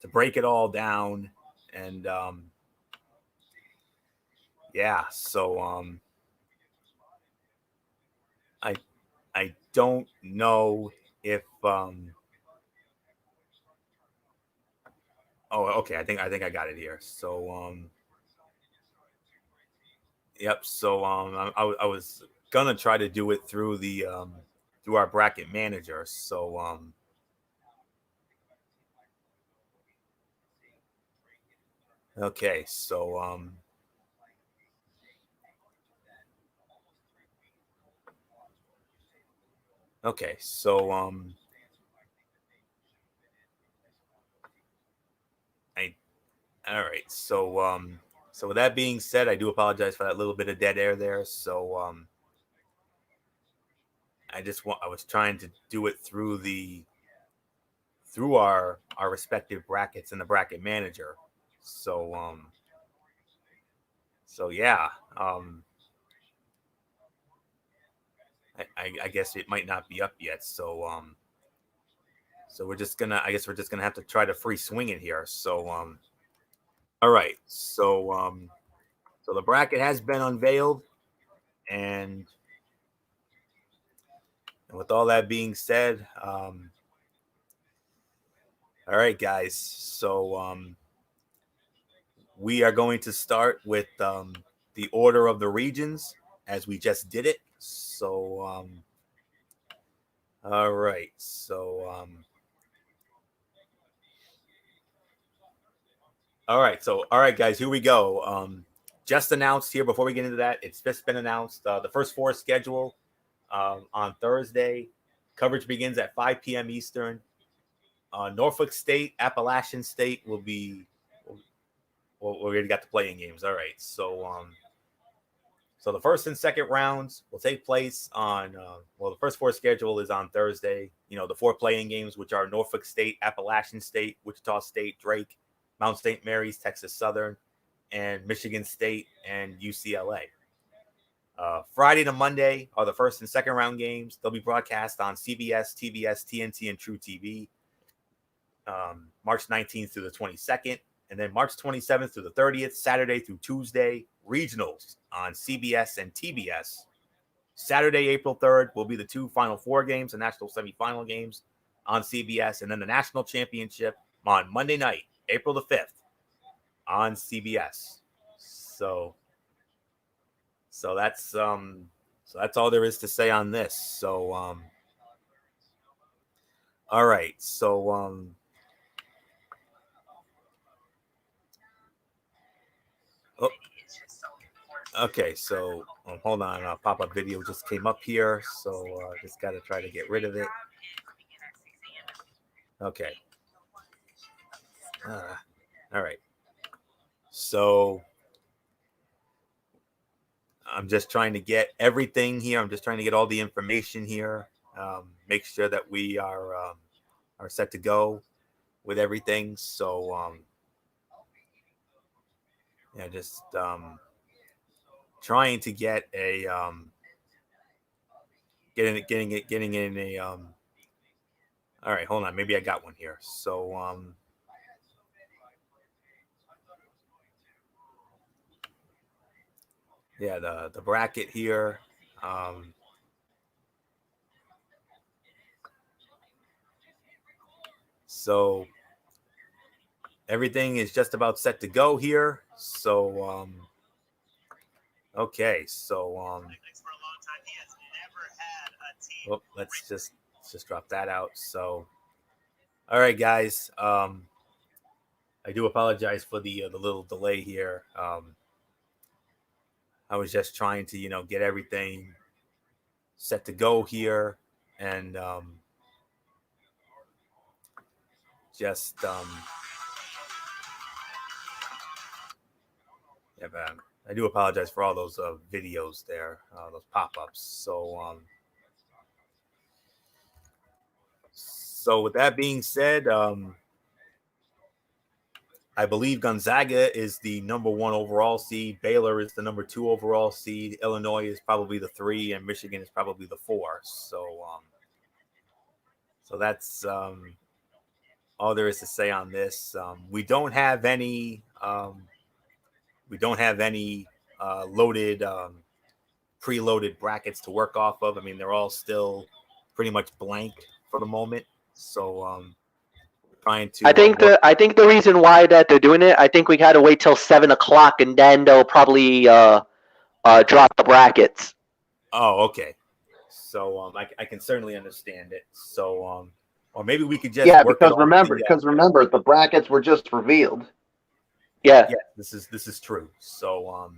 to break it all down, and yeah, so I don't know if oh, okay, I think I got it here. So yep, so I was gonna try to do it through the through our bracket manager. So okay, so okay, so all right, so with that being said, I do apologize for that little bit of dead air there. So I was trying to do it through our respective brackets in the bracket manager. So so yeah, I guess it might not be up yet. So so we're just gonna have to try to free swing it here. So all right, so the bracket has been unveiled, and with all that being said, all right, guys. So we are going to start with the order of the regions as we just did it. So all right. So all right. So all right, guys. Here we go. Just announced here before we get into that. It's just been announced. The first four schedule on Thursday. Coverage begins at 5 p.m. Eastern. Norfolk State, Appalachian State will be. Well, we already got the playing games. All right. So so the first and second rounds will take place on the first four schedule is on Thursday. The four playing games, which are Norfolk State, Appalachian State, Wichita State, Drake, Mount St. Mary's, Texas Southern, and Michigan State and UCLA. Friday to Monday are the first and second round games. They'll be broadcast on CBS, TBS, TNT, and True TV. March 19th through the 22nd. And then March 27th through the 30th, Saturday through Tuesday, regionals on CBS and TBS. Saturday, April 3rd, will be the two Final Four games, the national semifinal games on CBS, and then the national championship on Monday night, April the 5th, on CBS. So that's all there is to say on this. So all right. So okay, so hold on. A pop-up video just came up here, so just got to try to get rid of it. Okay. All right. So I'm just trying to get everything here. I'm just trying to get all the information here. Make sure that we are set to go with everything. So yeah, just trying to get a getting in a all right, hold on, maybe I got one here. So yeah, the bracket here. So everything is just about set to go here. So okay, so let's just drop that out. So all right, guys. I do apologize for the little delay here. I was just trying to get everything set to go here, and just yeah, man, I do apologize for all those videos there, those pop-ups. So with that being said, I believe Gonzaga is the number 1 overall seed. Baylor is the number 2 overall seed. Illinois is probably the 3, and Michigan is probably the 4. So that's all there is to say on this. We don't have any loaded, preloaded brackets to work off of. I mean, they're all still pretty much blank for the moment. So trying to. I think the reason why that they're doing it, I think we got to wait till 7:00, and then they'll probably drop the brackets. Oh, okay. So I can certainly understand it. So or maybe we could just because remember the brackets were just revealed. Yeah, this is true. So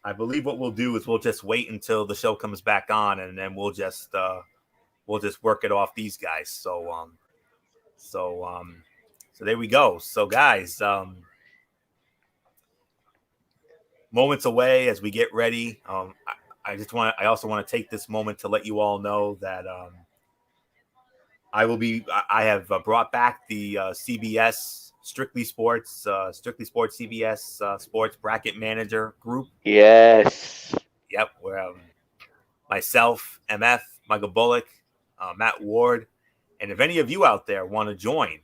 I believe what we'll do is we'll just wait until the show comes back on, and then we'll just work it off these guys. So there we go. So guys, moments away as we get ready. I also want to take this moment to let you all know that I have brought back the CBS Strictly Sports CBS Sports Bracket Manager group. Yes. Yep. Where myself, MF, Michael Bullock, Matt Ward, and if any of you out there want to join,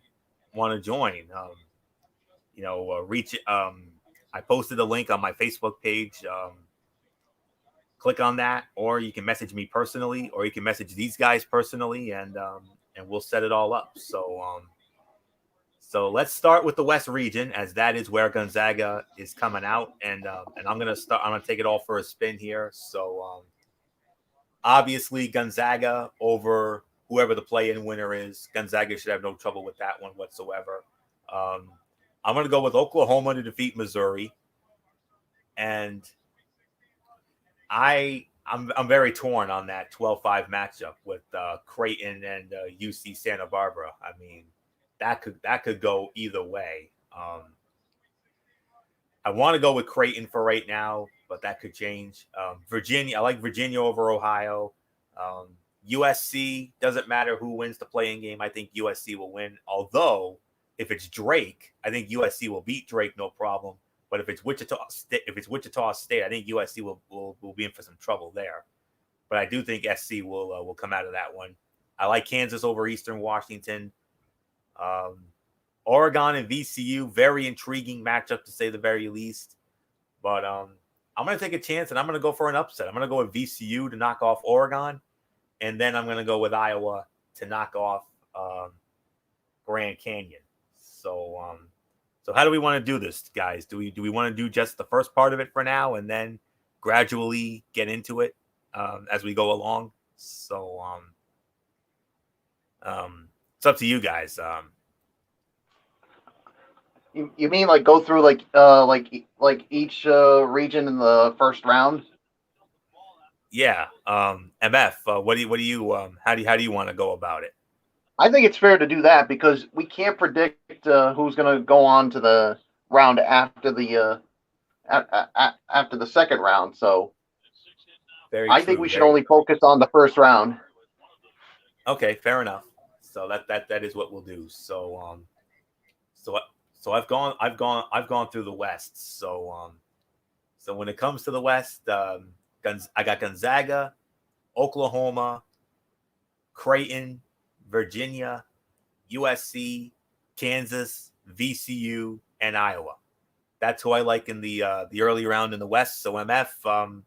reach. I posted a link on my Facebook page. Click on that, or you can message me personally, or you can message these guys personally, and we'll set it all up. So let's start with the West region, as that is where Gonzaga is coming out, and I'm gonna take it all for a spin here. So obviously Gonzaga over whoever the play-in winner is. Gonzaga should have no trouble with that one whatsoever. I'm gonna go with Oklahoma to defeat Missouri, and I'm very torn on that 12-5 matchup with Creighton and UC Santa Barbara. I mean, that could go either way. I want to go with Creighton for right now, but that could change. Virginia, I like Virginia over Ohio. USC, doesn't matter who wins the play-in game. I think USC will win. Although, if it's Drake, I think USC will beat Drake, no problem. But if it's Wichita State, I think USC will be in for some trouble there. But I do think SC will come out of that one. I like Kansas over Eastern Washington. Oregon and VCU, very intriguing matchup to say the very least. But I'm going to take a chance, and I'm going to go for an upset. I'm going to go with VCU to knock off Oregon, and then I'm going to go with Iowa to knock off Grand Canyon. So how do we want to do this, guys? Do we want to do just the first part of it for now, and then gradually get into it as we go along? So it's up to you guys. You mean like go through like each region in the first round? Yeah. MF, what do you how do you want to go about it? I think it's fair to do that because we can't predict who's going to go on to the round after the second round. So I think we should only focus on the first round. Okay, fair enough. So that is what we'll do. So I've gone through the West. So when it comes to the West, I got Gonzaga, Oklahoma, Creighton, Virginia, USC, Kansas, VCU, and Iowa. That's who I like in the early round in the West. So MF,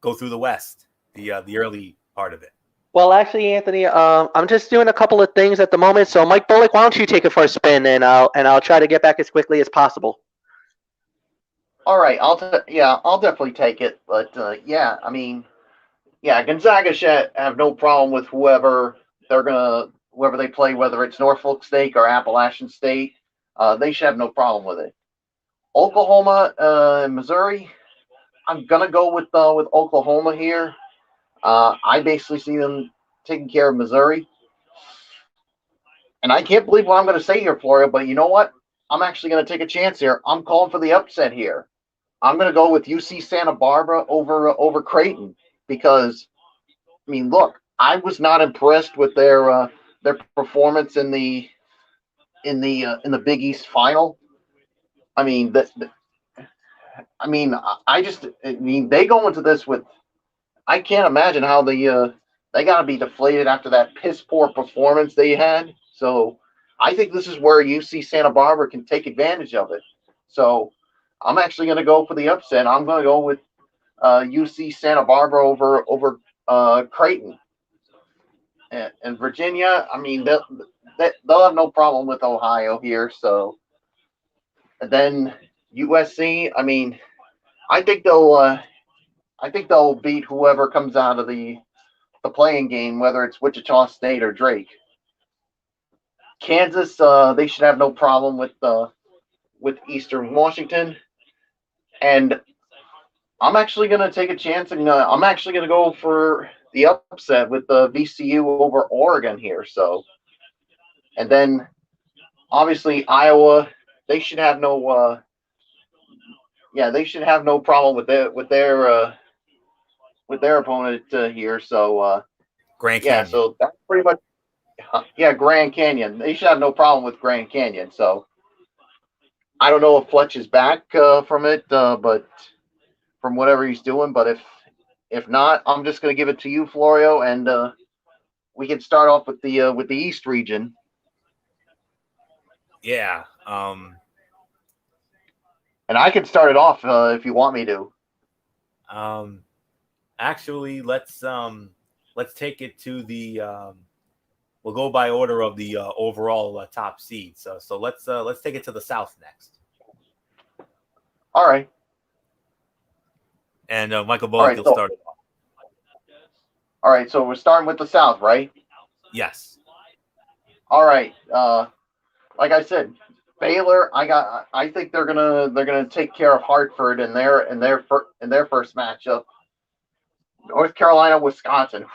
go through the West, the early part of it. Well, actually, Anthony, I'm just doing a couple of things at the moment. So, Mike Bullock, why don't you take it for a spin, and I'll try to get back as quickly as possible. All right, I'll definitely take it. But Gonzaga should have no problem with whoever they play, whether it's Norfolk State or Appalachian State. They should have no problem with it. Oklahoma and Missouri, I'm gonna go with Oklahoma here. I basically see them taking care of Missouri. And I can't believe what I'm going to say here, Florio, but you know what? I'm actually going to take a chance here. I'm calling for the upset here. I'm going to go with UC Santa Barbara over Creighton because, I mean, look, I was not impressed with their performance in the Big East final. I mean, they go into this with. I can't imagine how they got to be deflated after that piss poor performance they had. So I think this is where UC Santa Barbara can take advantage of it. So I'm actually going to go for the upset. I'm going to go with UC Santa Barbara over Creighton. And Virginia, I mean, they'll have no problem with Ohio here. So and then USC, I mean, I think they'll beat whoever comes out of the playing game, whether it's Wichita State or Drake. Kansas, they should have no problem with Eastern Washington. And I'm actually going to take a chance, and I'm actually going to go for the upset with the VCU over Oregon here. So, and then obviously Iowa, they should have no problem with their opponent here. So Grand Canyon. So that's pretty much Grand Canyon. They should have no problem with Grand Canyon. So I don't know if Fletch is back from it, but from whatever he's doing. But if not, I'm just going to give it to you, Florio, and we can start off with the East region. Yeah. And I can start it off if you want me to. Actually, let's take it to the. We'll go by order of the overall top seeds. So let's take it to the South next. All right. And Michael Bullock, you'll start it off. All right. So we're starting with the South, right? Yes. All right. Like I said, Baylor. I think they're gonna take care of Hartford in their first matchup. North Carolina, Wisconsin.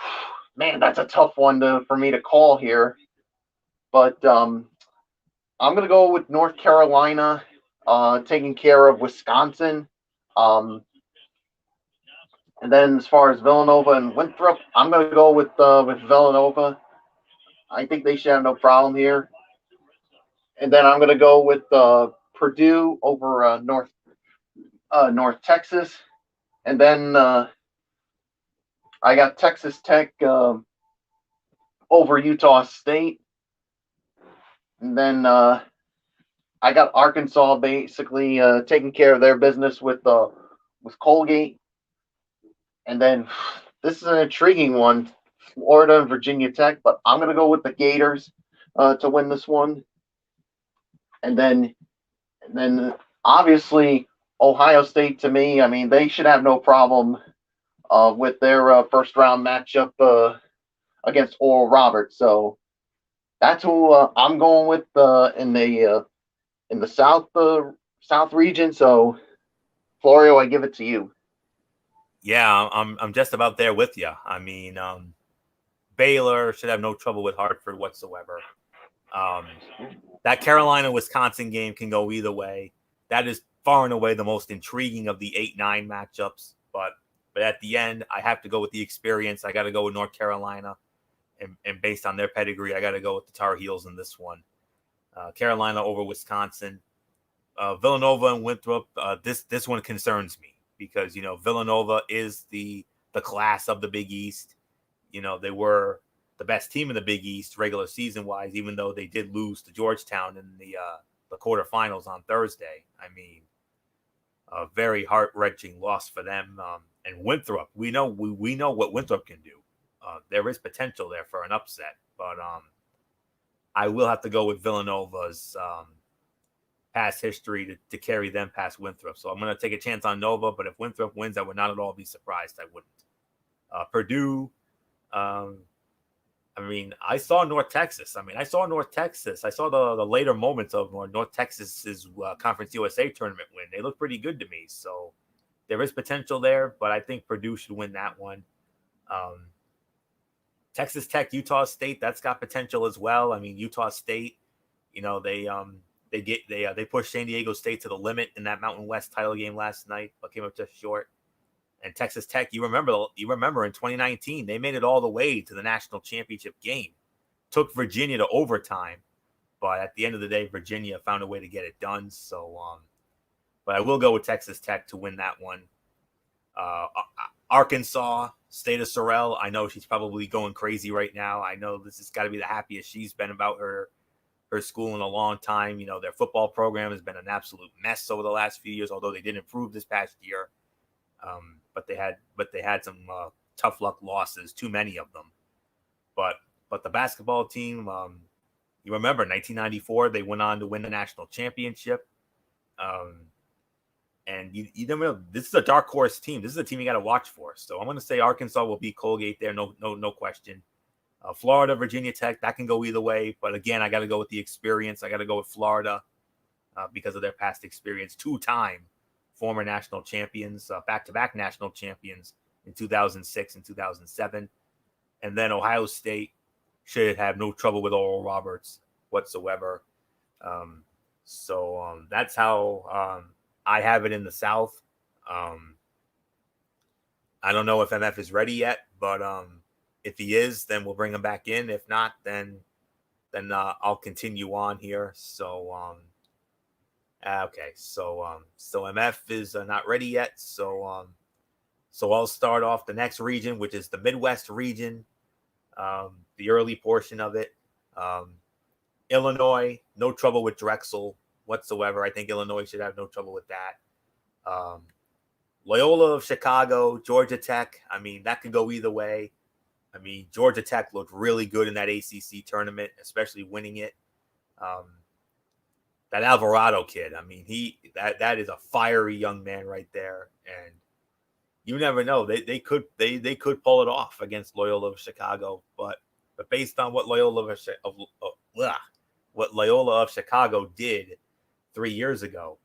Man, that's a tough one for me to call here. But I'm going to go with North Carolina taking care of Wisconsin. And then as far as Villanova and Winthrop, I'm going to go with Villanova. I think they should have no problem here. And then I'm going to go with Purdue over North Texas, and then I got Texas Tech over Utah State, and then I got Arkansas basically taking care of their business with Colgate, and then this is an intriguing one, Florida and Virginia Tech, but I'm gonna go with the Gators to win this one, and then obviously Ohio State to me. I mean, they should have no problem with their first round matchup against Oral Roberts. So that's who I'm going with in the South region. So Florio, I give it to you. Yeah, I'm just about there with you. I mean, Baylor should have no trouble with Hartford whatsoever. That Carolina-Wisconsin game can go either way. That is far and away the most intriguing of the 8-9 matchups. But at the end, I have to go with the experience. I got to go with North Carolina. And based on their pedigree, I got to go with the Tar Heels in this one. Carolina over Wisconsin. Villanova and Winthrop, this one concerns me because, Villanova is the class of the Big East. They were the best team in the Big East regular season-wise, even though they did lose to Georgetown in the quarterfinals on Thursday. I mean, a very heart-wrenching loss for them. And Winthrop, we know what Winthrop can do. There is potential there for an upset, but I will have to go with Villanova's past history to carry them past Winthrop. So I'm going to take a chance on Nova, but if Winthrop wins, I would not at all be surprised. I wouldn't. Purdue, I saw North Texas. I saw the later moments of North Texas's Conference USA tournament win. They look pretty good to me. So there is potential there, but I think Purdue should win that one. Texas Tech, Utah State, that's got potential as well. I mean, Utah State, they pushed San Diego State to the limit in that Mountain West title game last night, but came up just short. And Texas Tech, you remember in 2019, they made it all the way to the national championship game, took Virginia to overtime, but at the end of the day, Virginia found a way to get it done. So, but I will go with Texas Tech to win that one. Arkansas, State of Sorrel, I know she's probably going crazy right now. I know this has got to be the happiest she's been about her school in a long time. Their football program has been an absolute mess over the last few years, although they did improve this past year. But they had some tough luck losses, too many of them. But the basketball team, you remember 1994, they went on to win the national championship. And you never know. This is a dark horse team. This is a team you got to watch for. So I'm going to say Arkansas will beat Colgate there, no question. Florida, Virginia Tech, that can go either way. But again, I got to go with the experience. I got to go with Florida because of their past experience. 2-time former national champions, back-to-back national champions in 2006 and 2007. And then Ohio State should have no trouble with Oral Roberts whatsoever. So that's how I have it in the South. I don't know if MF is ready yet, but if he is, then we'll bring him back in. If not, then I'll continue on here. So okay, so MF is not ready yet. So I'll start off the next region, which is the Midwest region, the early portion of it. Illinois, no trouble with Drexel whatsoever. I think Illinois should have no trouble with that. Loyola of Chicago, Georgia Tech. That could go either way. Georgia Tech looked really good in that ACC tournament, especially winning it. That Alvarado kid, that is a fiery young man right there, and you never know. They could pull it off against Loyola of Chicago, but based on what Loyola of Chicago did 3 years ago,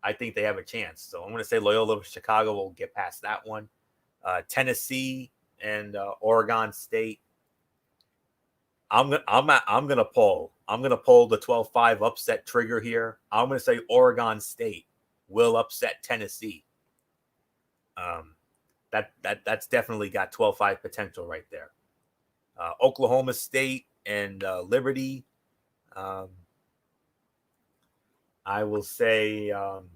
I think they have a chance. So I'm going to say Loyola of Chicago will get past that one. Tennessee and Oregon State. I'm gonna pull the 12-5 upset trigger here. I'm gonna say Oregon State will upset Tennessee. That's definitely got 12-5 potential right there. Oklahoma State and Liberty. I will say I'm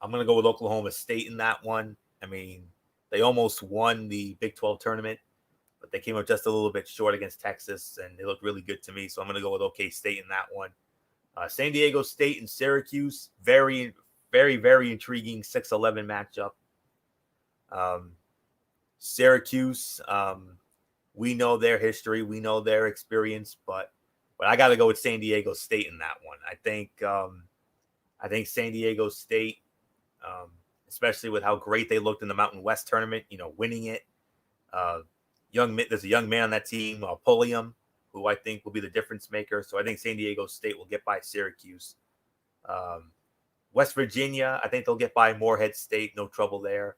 going to go with Oklahoma State in that one. I mean, they almost won the Big 12 tournament, but they came up just a little bit short against Texas, and they looked really good to me. So I'm going to go with OK State in that one. San Diego State and Syracuse, very, very, very intriguing 6-11 matchup. Syracuse, we know their history, we know their experience, but I got to go with San Diego State in that one. I think San Diego State, especially with how great they looked in the Mountain West tournament, winning it. There's a young man on that team, Pulliam, who I think will be the difference maker. So I think San Diego State will get by Syracuse. West Virginia, I think they'll get by Morehead State. No trouble there.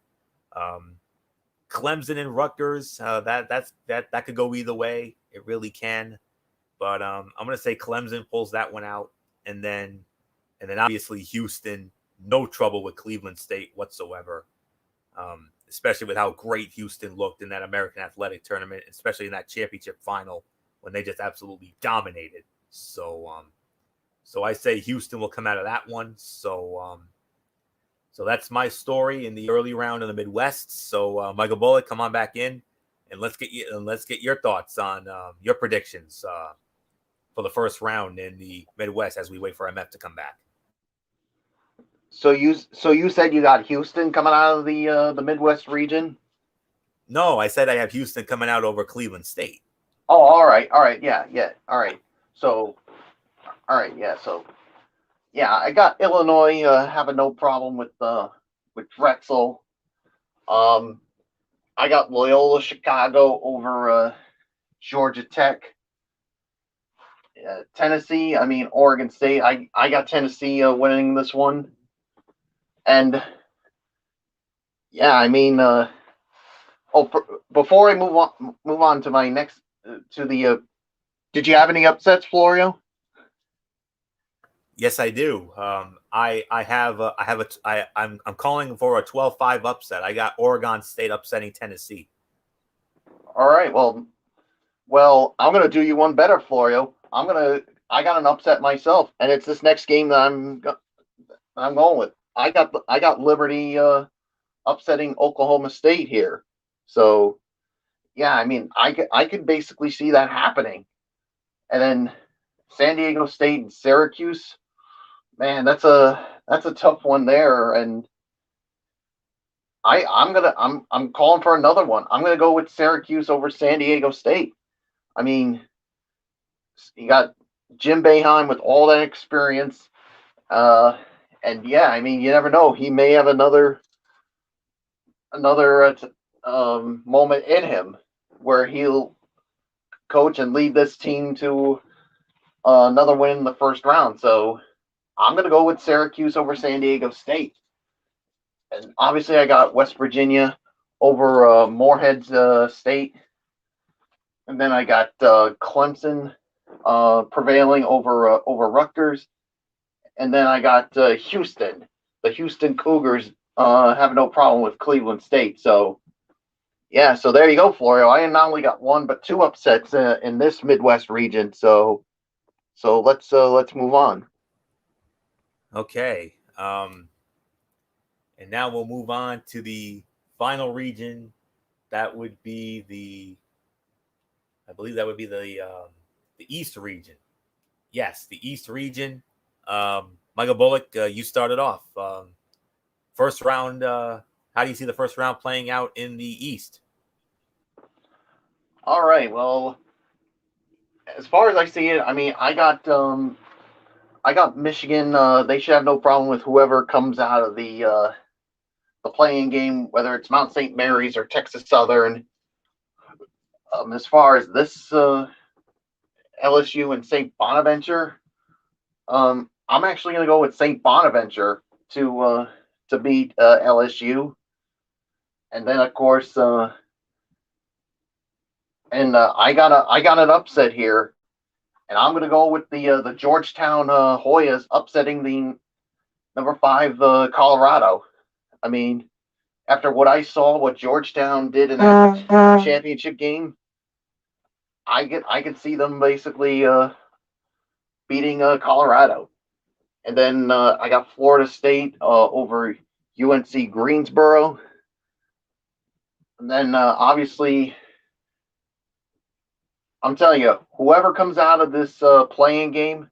Clemson and Rutgers, that could go either way. It really can. But I'm going to say Clemson pulls that one out. And then obviously Houston, no trouble with Cleveland State whatsoever. Especially with how great Houston looked in that American Athletic Tournament, especially in that championship final when they just absolutely dominated. So I say Houston will come out of that one. So that's my story in the early round of the Midwest. So Michael Bullock, come on back in, and let's get your thoughts on your predictions for the first round in the Midwest as we wait for MF to come back. So you said you got Houston coming out of the Midwest region? No, I said I have Houston coming out over Cleveland State. Oh, all right, yeah, all right. So, all right, yeah. So, yeah, I got Illinois having no problem with Drexel. I got Loyola Chicago over Georgia Tech. Tennessee, Oregon State. I got Tennessee winning this one. And yeah, before I move on to my next did you have any upsets, Florio? Yes, I do. I'm calling for a 12-5 upset. I got Oregon State upsetting Tennessee. All right. Well, I'm gonna do you one better, Florio. I got an upset myself, and it's this next game that I'm going with. I got Liberty upsetting Oklahoma State here. So, yeah, I could basically see that happening. And then San Diego State and Syracuse, man, that's a tough one there. And I'm calling for another one. I'm gonna go with Syracuse over San Diego State. You got Jim Boeheim with all that experience. And yeah, you never know. He may have another moment in him where he'll coach and lead this team to another win in the first round. So I'm going to go with Syracuse over San Diego State. And obviously I got West Virginia over Morehead State. And then I got Clemson prevailing over Rutgers. And then I got Houston. The Houston Cougars have no problem with Cleveland State. So, yeah, so there you go, Florio. I not only got one, but two upsets in this Midwest region. So let's move on. Okay. And now we'll move on to the final region. That would be I believe that would be the East region. Yes, the East region. Michael Bullock, you started off. First round, how do you see the first round playing out in the East? All right. Well, as far as I see it, I got Michigan. They should have no problem with whoever comes out of the playing game, whether it's Mount St. Mary's or Texas Southern. As far as this LSU and St. Bonaventure, I'm actually going to go with St. Bonaventure to beat LSU, and then of course, I got an upset here, and I'm going to go with the Georgetown Hoyas upsetting the number 5 Colorado. After what I saw, what Georgetown did in that championship game, I could see them basically beating Colorado. And then I got Florida State over UNC Greensboro. And then obviously, I'm telling you, whoever comes out of this playing game,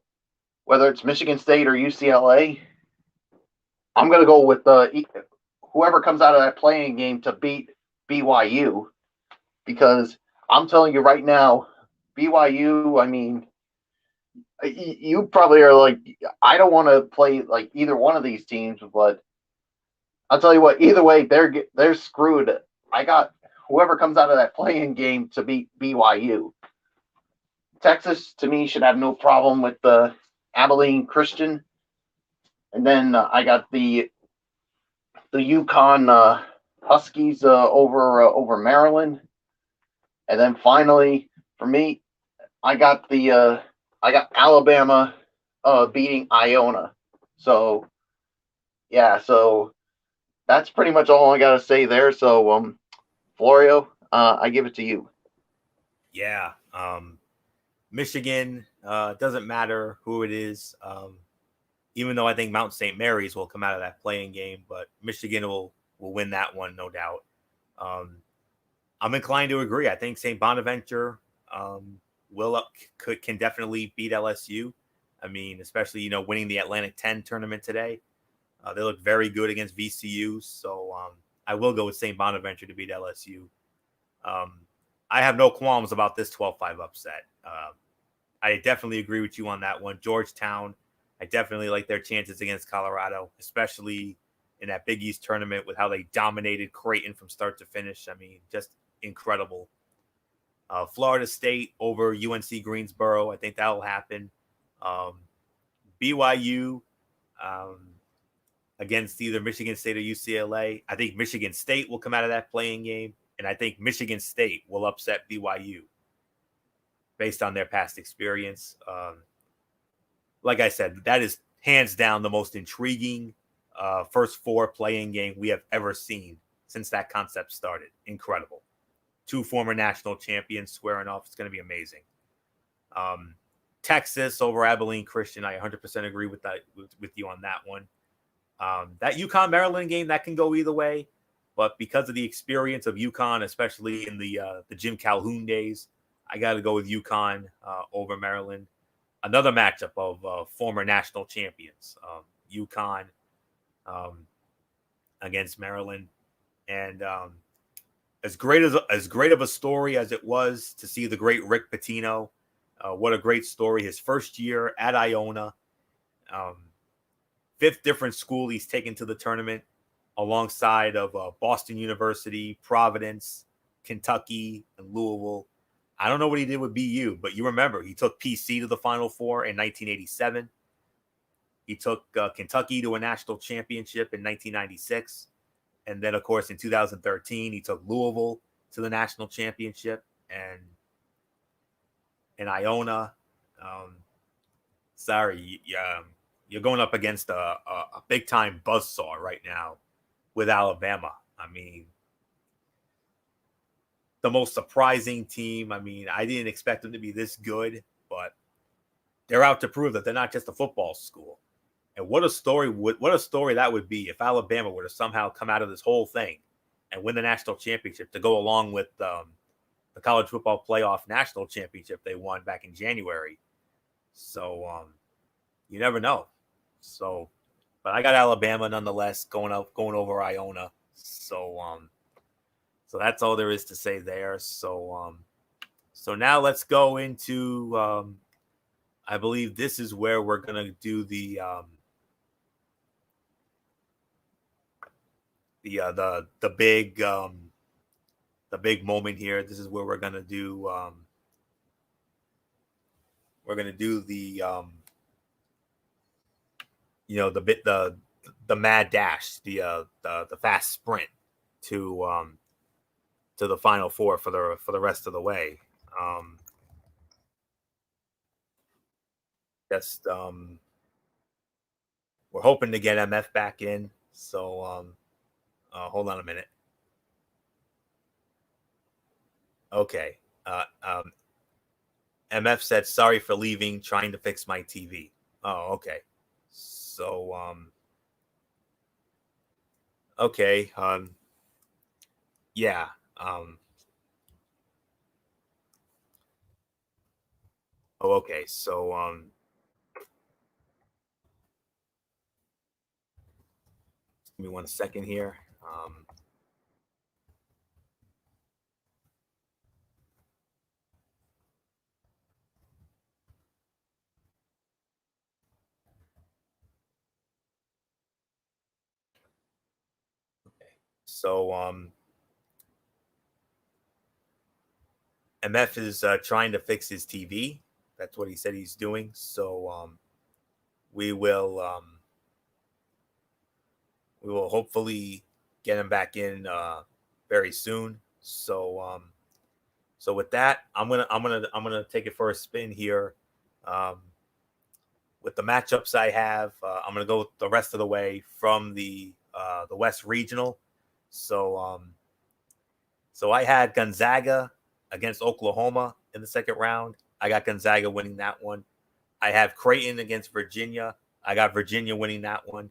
whether it's Michigan State or UCLA, I'm going to go with whoever comes out of that playing game to beat BYU, because I'm telling you right now, BYU, I mean, you probably are like, I don't want to play like either one of these teams, but I'll tell you what, either way, they're screwed. I got whoever comes out of that playing game to beat BYU. Texas, to me, should have no problem with the Abilene Christian. And then I got the Yukon Huskies over Maryland. And then finally, for me, I got Alabama beating Iona. So yeah, so that's pretty much all I gotta say there. So Florio, I give it to you. Yeah. Michigan, doesn't matter who it is. Even though I think Mount St. Mary's will come out of that playing game, but Michigan will win that one, no doubt. I'm inclined to agree. I think St. Bonaventure can definitely beat LSU. I mean, especially, winning the Atlantic 10 tournament today. They look very good against VCU. So I will go with St. Bonaventure to beat LSU. I have no qualms about this 12-5 upset. I definitely agree with you on that one. Georgetown, I definitely like their chances against Colorado, especially in that Big East tournament with how they dominated Creighton from start to finish. I mean, just incredible. Florida State over UNC Greensboro, I think that will happen. BYU against either Michigan State or UCLA. I think Michigan State will come out of that playing game, and I think Michigan State will upset BYU based on their past experience. Like I said, that is hands down the most intriguing first four playing game we have ever seen since that concept started. Incredible. 2 former national champions squaring off. It's going to be amazing. Texas over Abilene Christian. I 100% agree with that with you on that one. That Yukon Maryland game, that can go either way, but because of the experience of Yukon, especially in the Jim Calhoun days, I got to go with Yukon over Maryland. Another matchup of former national champions, Yukon against Maryland, and as great of a story as it was to see the great Rick Pitino, what a great story! His first year at Iona, 5th different school he's taken to the tournament, alongside of Boston University, Providence, Kentucky, and Louisville. I don't know what he did with BU, but you remember he took PC to the Final Four in 1987. He took Kentucky to a national championship in 1996. And then, of course, in 2013, he took Louisville to the national championship. And in Iona, you're going up against a big-time buzzsaw right now with Alabama. I mean, the most surprising team. I mean, I didn't expect them to be this good, but they're out to prove that they're not just a football school. And what a story that would be if Alabama were to somehow come out of this whole thing and win the national championship to go along with the college football playoff national championship they won back in January. So you never know. So, but I got Alabama nonetheless going over Iona. So that's all there is to say there. So now let's go into I believe this is where we're gonna do the big moment here. This is where we're gonna do the mad dash, the fast sprint to the Final Four for the rest of the way. We're hoping to get MF back in. So hold on a minute. Okay. MF said, sorry for leaving, trying to fix my TV. Oh, okay. So okay, yeah. Okay. So give me 1 second here. Okay. So MF is trying to fix his TV. That's what he said he's doing. So we will hopefully get him back in very soon. So so with that, I'm gonna take it for a spin here. With the matchups I have, I'm gonna go the rest of the way from the West Regional. So so I had Gonzaga against Oklahoma in the second round. I got Gonzaga winning that one. I have Creighton against Virginia. I got Virginia winning that one.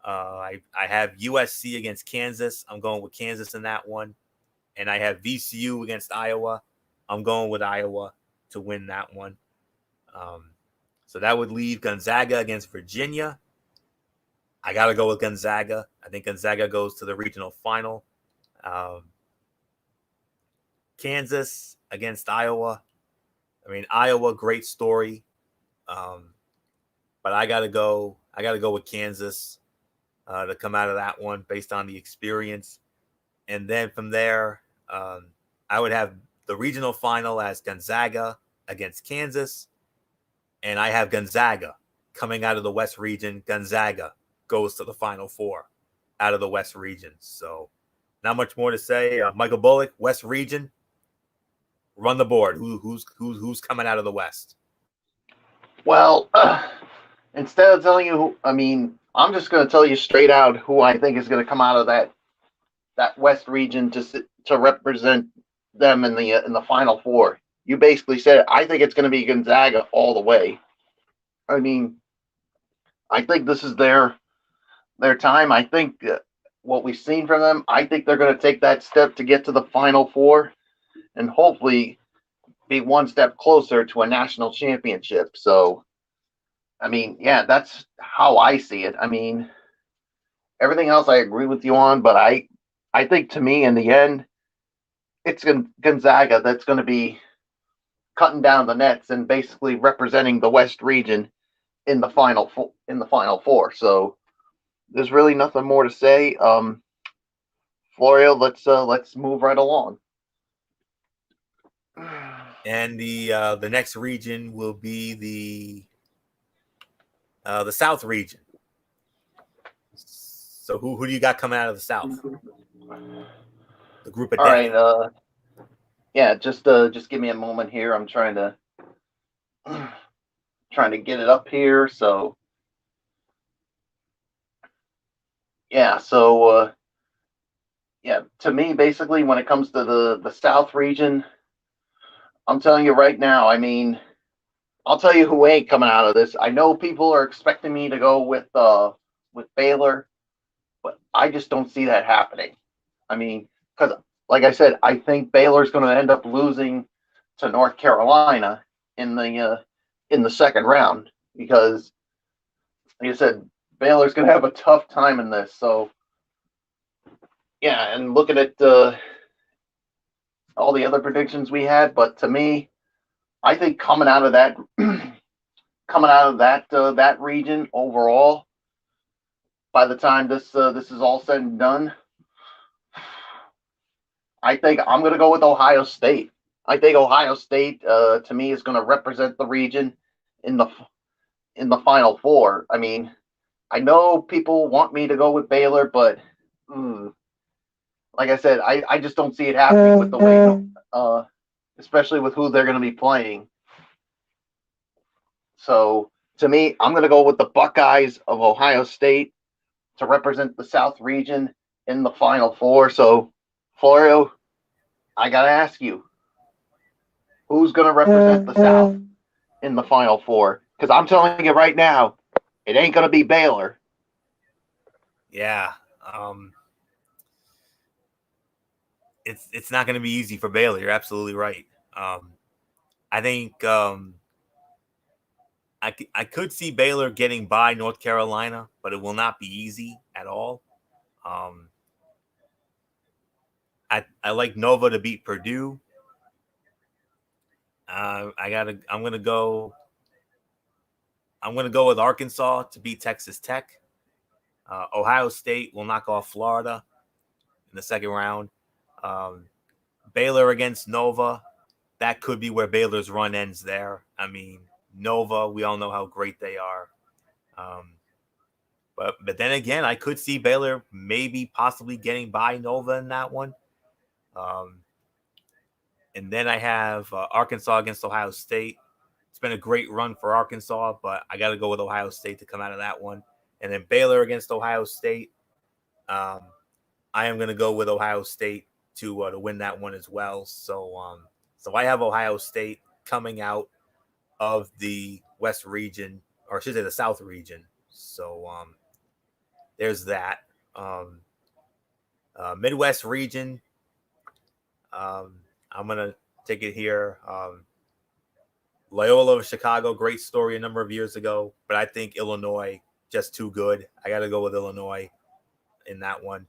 I have USC against Kansas. I'm going with Kansas in that one. And I have VCU against Iowa. I'm going with Iowa to win that one. So that would leave Gonzaga against Virginia. I got to go with Gonzaga. I think Gonzaga goes to the regional final. Kansas against Iowa. I mean, Iowa, great story. But I got to go with Kansas to come out of that one based on the experience. And then from there, I would have the regional final as Gonzaga against Kansas. And I have Gonzaga coming out of the West region. Gonzaga goes to the Final Four out of the West region. So not much more to say. Michael Bullock, West region, run the board. Who's coming out of the West? Well, instead of telling you who, I mean, I'm just going to tell you straight out who I think is going to come out of that West region to represent them in the Final Four. You basically said it. I think it's going to be Gonzaga all the way. I mean, I think this is their time. I think what we've seen from them, I think they're going to take that step to get to the Final Four and hopefully be one step closer to a national championship. So, I mean, yeah, that's how I see it. I mean, everything else I agree with you on, but I think to me in the end, it's Gonzaga that's going to be cutting down the nets and basically representing the West region in the Final Four. So there's really nothing more to say. Florio, let's move right along. And the next region will be the South region. So who do you got coming out of the South? The group of All right. Yeah, just give me a moment here. I'm trying to get it up here. So yeah, yeah, to me, basically, when it comes to the South region, I'm telling you right now. I mean, I'll tell you who ain't coming out of this. I know people are expecting me to go with Baylor, but I just don't see that happening. I mean, because like I said, I think Baylor's going to end up losing to North Carolina in the second round because, like I said, Baylor's going to have a tough time in this. So, yeah, and looking at all the other predictions we had, but to me, I think coming out of that that region overall, by the time this is all said and done, I think I'm going to go with Ohio State. I think Ohio State, to me, is going to represent the region in the Final Four. I mean, I know people want me to go with Baylor, but like I said, I just don't see it happening with the way, especially with who they're going to be playing. So, to me, I'm going to go with the Buckeyes of Ohio State to represent the South region in the Final Four. So, Florio, I got to ask you, who's going to represent the South in the Final Four? Because I'm telling you right now, it ain't going to be Baylor. Yeah. It's not going to be easy for Baylor. You're absolutely right. I think I could see Baylor getting by North Carolina, but it will not be easy at all. I like Nova to beat Purdue. I'm gonna go with Arkansas to beat Texas Tech. Ohio State will knock off Florida in the second round. Baylor against Nova. That could be where Baylor's run ends there. I mean, Nova, we all know how great they are. But then again, I could see Baylor maybe possibly getting by Nova in that one. And then I have Arkansas against Ohio State. It's been a great run for Arkansas, but I got to go with Ohio State to come out of that one. And then Baylor against Ohio State. I am going to go with Ohio State to win that one as well. So I have Ohio State coming out of the West region, or I should say the South region. So there's that. Midwest region. I'm going to take it here. Loyola of Chicago, great story a number of years ago, but I think Illinois just too good. I got to go with Illinois in that one.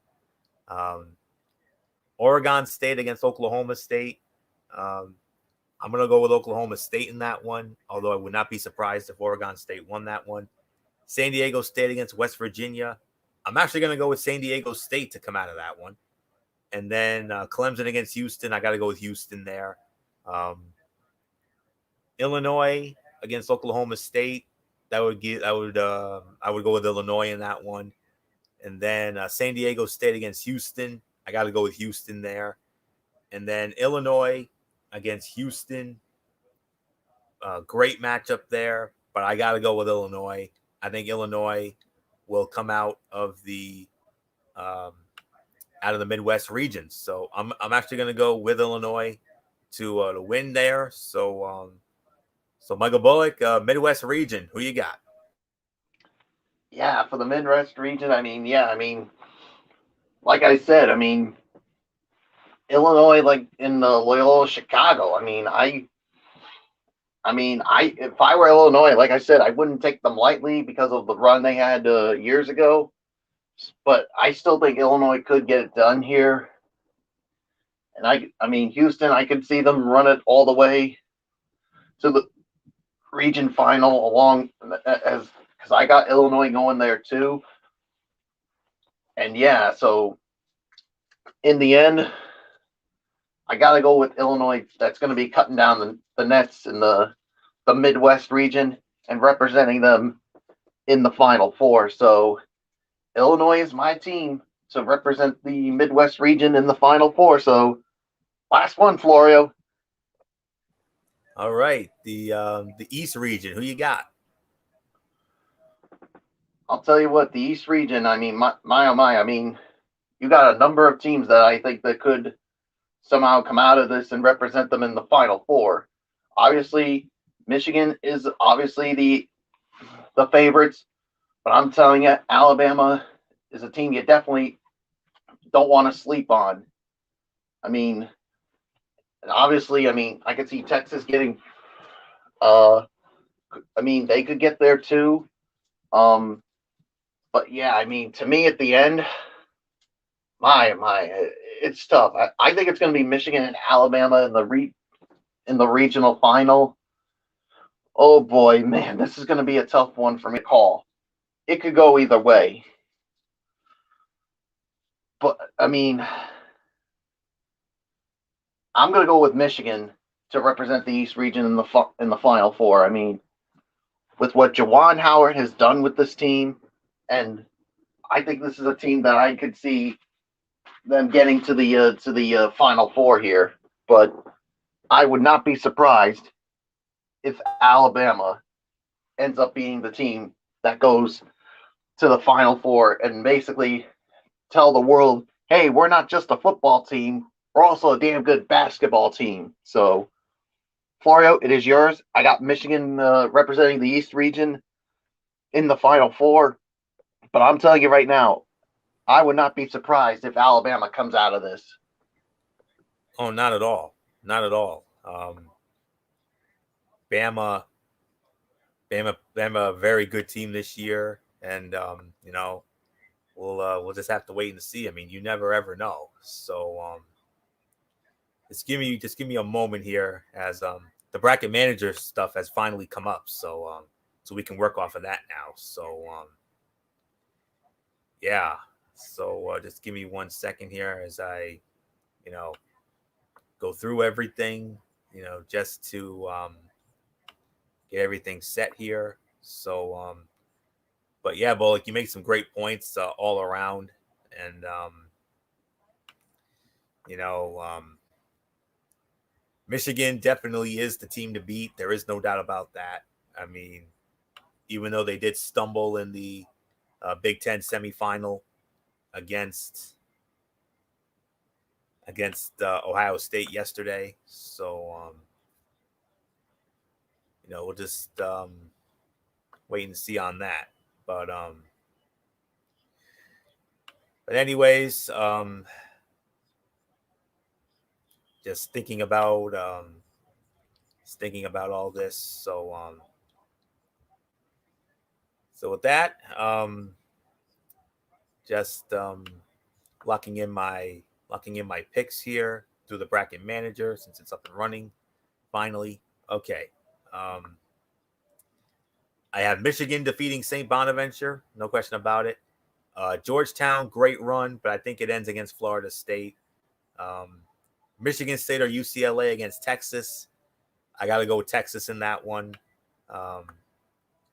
Oregon State against Oklahoma State. I'm going to go with Oklahoma State in that one, although I would not be surprised if Oregon State won that one. San Diego State against West Virginia. I'm actually going to go with San Diego State to come out of that one. And then Clemson against Houston. I got to go with Houston there. Illinois against Oklahoma State. I would go with Illinois in that one. And then San Diego State against Houston. I got to go with Houston there. And then Illinois against Houston. Great matchup there, but I got to go with Illinois. I think Illinois will come out of the Midwest region. So I'm actually going to go with Illinois to win there. So Michael Bullock, Midwest region, who you got? Yeah, for the Midwest region, like I said, Illinois, like in the Loyola Chicago. If I were Illinois, like I said, I wouldn't take them lightly because of the run they had years ago. But I still think Illinois could get it done here. And Houston, I could see them run it all the way to the region final because I got Illinois going there too. And yeah, so in the end, I got to go with Illinois. That's going to be cutting down the nets in the Midwest region and representing them in the Final Four. So Illinois is my team to represent the Midwest region in the Final Four. So last one, Florio. All right, the East region. Who you got? I'll tell you what, the East region. My. You got a number of teams that I think that could somehow come out of this and represent them in the Final Four. Obviously, Michigan is obviously the favorites, but I'm telling you, Alabama is a team you definitely don't want to sleep on. Obviously, I could see Texas getting. They could get there too. But yeah, to me at the end, it's tough. I think it's going to be Michigan and Alabama in the regional final. Oh boy, man, this is going to be a tough one for me to call. It could go either way. But I'm going to go with Michigan to represent the East region in the Final Four. With what Juwan Howard has done with this team, and I think this is a team that I could see them getting to the Final Four here. But I would not be surprised if Alabama ends up being the team that goes to the Final Four and basically tell the world, hey, we're not just a football team, we're also a damn good basketball team. So, Florio, it is yours. I got Michigan representing the East region in the Final Four. But I'm telling you right now, I would not be surprised if Alabama comes out of this. Oh, not at all. Not at all. Bama, a very good team this year, and we'll just have to wait and see. I mean, you never ever know. So just give me a moment here as the bracket manager stuff has finally come up, so we can work off of that now. So yeah. So just give me 1 second here as I, go through everything, just to get everything set here. So, but yeah, Bullock, you make some great points all around, and Michigan definitely is the team to beat. There is no doubt about that. I mean, even though they did stumble in the Big Ten semifinal against Ohio State yesterday. So, we'll just wait and see on that. But anyways, just thinking about all this. So so with that, just locking in my picks here through the bracket manager since it's up and running finally. Okay. I have Michigan defeating St. Bonaventure, no question about it. Georgetown, great run, but I think it ends against Florida State. Michigan State or UCLA against Texas. I got to go with Texas in that one.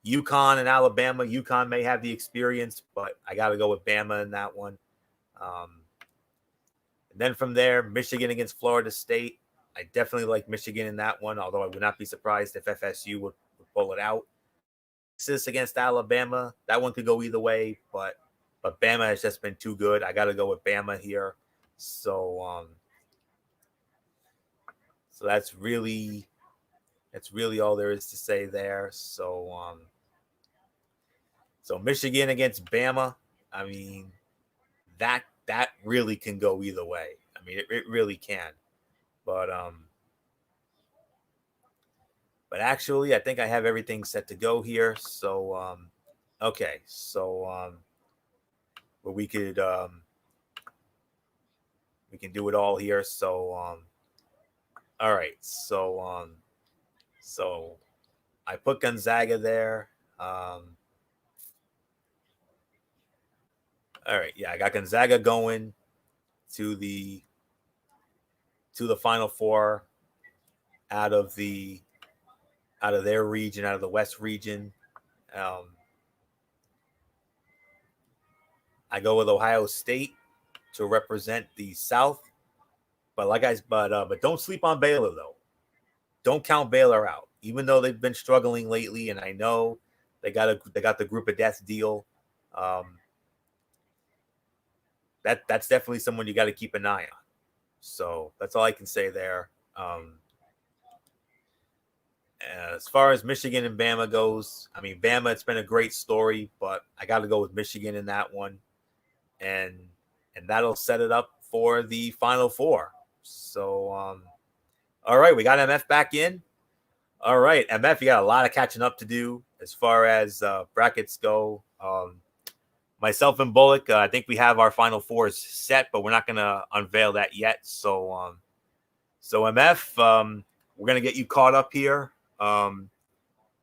Yukon and Alabama. Yukon may have the experience, but I got to go with Bama in that one. And then from there, Michigan against Florida State. I definitely like Michigan in that one, although I would not be surprised if FSU would pull it out. Texas against Alabama. That one could go either way, but Bama has just been too good. I got to go with Bama here. So so that's really all there is to say there. So so Michigan against Bama. I mean, that really can go either way. I mean, it really can. But actually, I think I have everything set to go here. So okay. So but we can do it all here. So all right. So so I put Gonzaga there. All right. Yeah, I got Gonzaga going to the Final Four out of their region, out of the West region. I go with Ohio State to represent the South, but but don't sleep on Baylor though. Don't count Baylor out, even though they've been struggling lately, and I know they got the group of death deal. That's definitely someone you got to keep an eye on. So that's all I can say there. As far as Michigan and Bama goes, I mean, Bama, it's been a great story, but I got to go with Michigan in that one. And that'll set it up for the Final Four. So, all right, we got MF back in. All right, MF, you got a lot of catching up to do as far as brackets go. Myself and Bullock, I think we have our Final Fours set, but we're not going to unveil that yet. So, so MF, we're going to get you caught up here.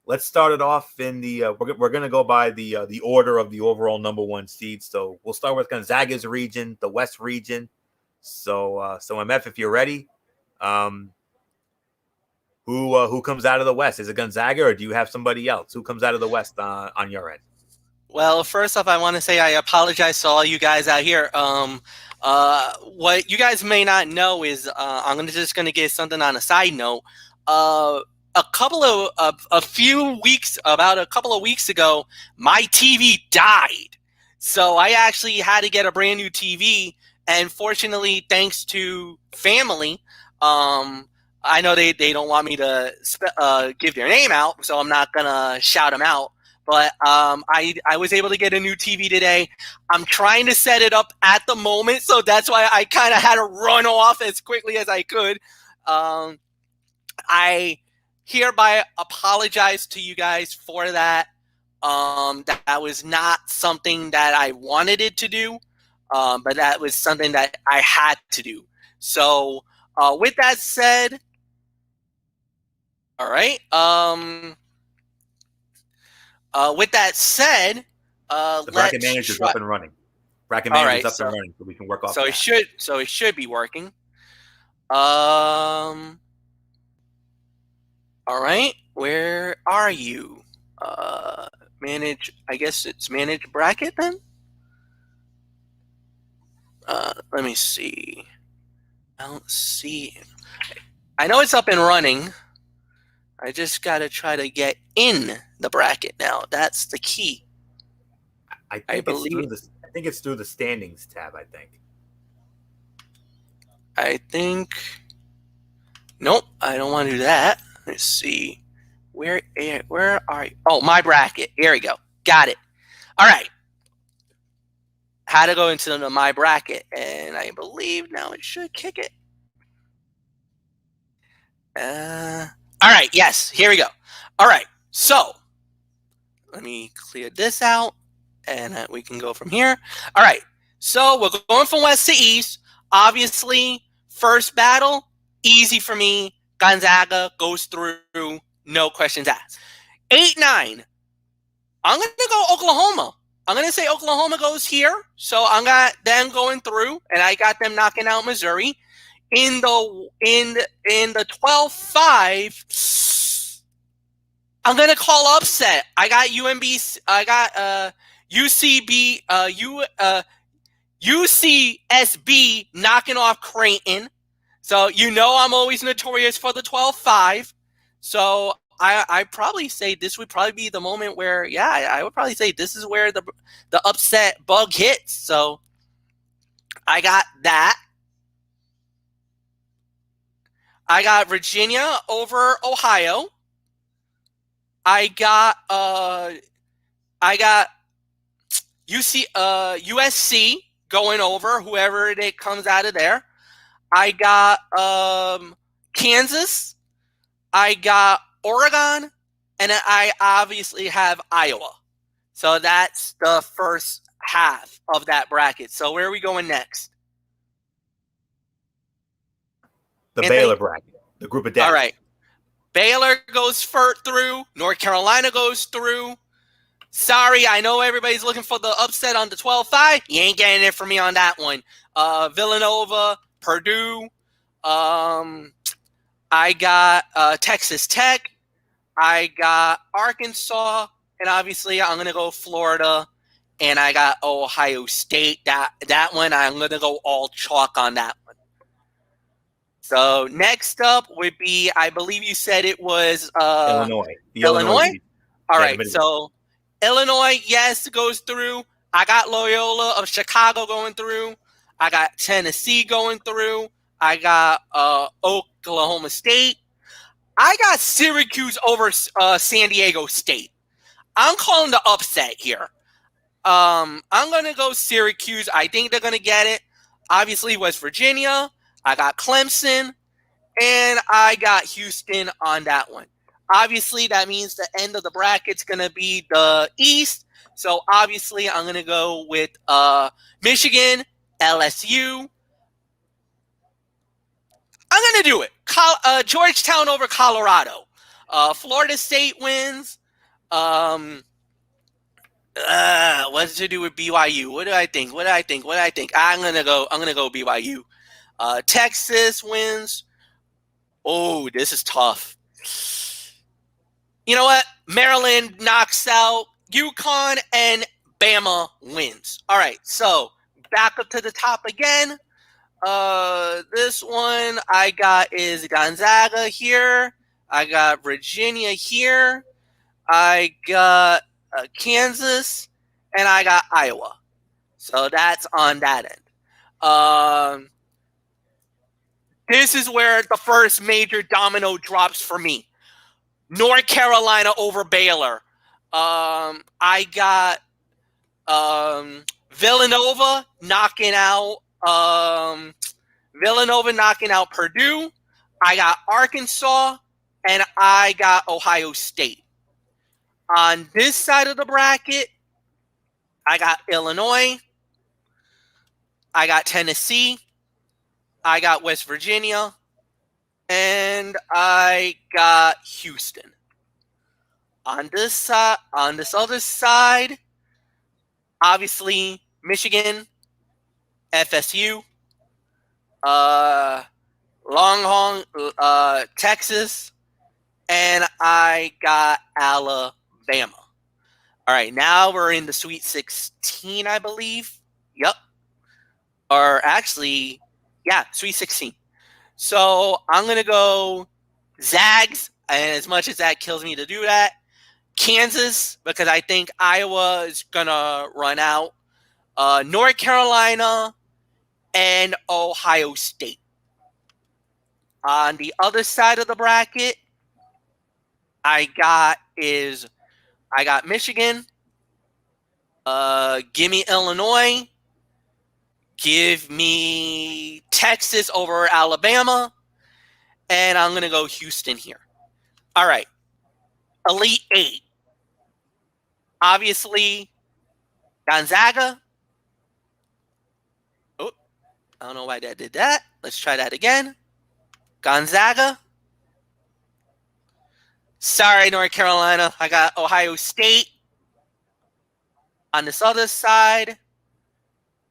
Let's start it off in the we're going to go by the order of the overall number one seed. So we'll start with Gonzaga's region, the West region. So so MF, if you're ready, who comes out of the West? Is it Gonzaga or do you have somebody else? Who comes out of the West on your end? Well, first off, I want to say I apologize to all you guys out here. What you guys may not know is I'm just going to get something on a side note. About a couple of weeks ago, my TV died. So I actually had to get a brand new TV. And fortunately, thanks to family, I know they don't want me to give their name out, so I'm not going to shout them out. But I was able to get a new TV today. I'm trying to set it up at the moment, so that's why I kind of had to run off as quickly as I could. I hereby apologize to you guys for that. That was not something that I wanted it to do, but that was something that I had to do. So with that said, all right. With that said, the bracket manager's up and running. Bracket manager's up and running, so we can work off. So that. it should be working. All right, where are you? Manage. I guess it's manage bracket then. Let me see. I don't see. I know it's up and running. I just got to try to get in the bracket now. That's the key. I believe it's through the standings tab, I think. Nope, I don't want to do that. Let's see. Where are you? Oh, my bracket. Here we go. Got it. All right. How to go into my bracket, and I believe now it should kick it. All right, yes, here we go. All right, so let me clear this out, and we can go from here. All right, so we're going from west to east. Obviously, first battle, easy for me. Gonzaga goes through, no questions asked. 8-9, I'm going to go Oklahoma. I'm going to say Oklahoma goes here, so I got them going through, and I got them knocking out Missouri. In the 12-5, I'm gonna call upset. I got UMB. I got UCSB knocking off Creighton. So I'm always notorious for the 12-5. So I probably say this would probably be the moment where I would probably say this is where the upset bug hits. So I got that. I got Virginia over Ohio. I got USC going over whoever it comes out of there. I got Kansas. I got Oregon, and I obviously have Iowa. So that's the first half of that bracket. So where are we going next? The Baylor bracket, the group of death. All right. Baylor goes through. North Carolina goes through. Sorry, I know everybody's looking for the upset on the 12-5. You ain't getting it for me on that one. Villanova, Purdue. I got Texas Tech. I got Arkansas. And obviously, I'm going to go Florida. And I got Ohio State. That one, I'm going to go all chalk on that one. So next up would be, I believe you said it was Illinois. Illinois? All right, so Illinois, yes, goes through. I got Loyola of Chicago going through. I got Tennessee going through. I got Oklahoma State. I got Syracuse over San Diego State. I'm calling the upset here. I'm going to go Syracuse. I think they're going to get it. Obviously, West Virginia. I got Clemson, and I got Houston on that one. Obviously, that means the end of the bracket's going to be the East. So, obviously, I'm going to go with Michigan, LSU. I'm going to do it. Georgetown over Colorado. Florida State wins. What to do with BYU? What do I think? I'm going to go BYU. Texas wins. Oh, this is tough. You know what? Maryland knocks out Yukon and Bama wins. All right, so back up to the top again. This one I got is Gonzaga here. I got Virginia here. I got Kansas, and I got Iowa. So that's on that end. This is where the first major domino drops for me. North Carolina over Baylor. I got Villanova knocking out Purdue. I got Arkansas, and I got Ohio State. On this side of the bracket, I got Illinois, I got Tennessee, I got West Virginia, and I got Houston. On this other side, obviously Michigan, FSU, Longhorn, Texas, and I got Alabama. All right, now we're in the Sweet 16, I believe. Yep. Or actually, yeah, Sweet 16. So I'm going to go Zags, and as much as that kills me to do that, Kansas, because I think Iowa is going to run out, North Carolina, and Ohio State. On the other side of the bracket, I got Michigan. Give me Illinois. Give me Texas over Alabama. And I'm going to go Houston here. All right. Elite 8. Obviously, Gonzaga. Oh, I don't know why that did that. Let's try that again. Gonzaga. Sorry, North Carolina. I got Ohio State. On this other side,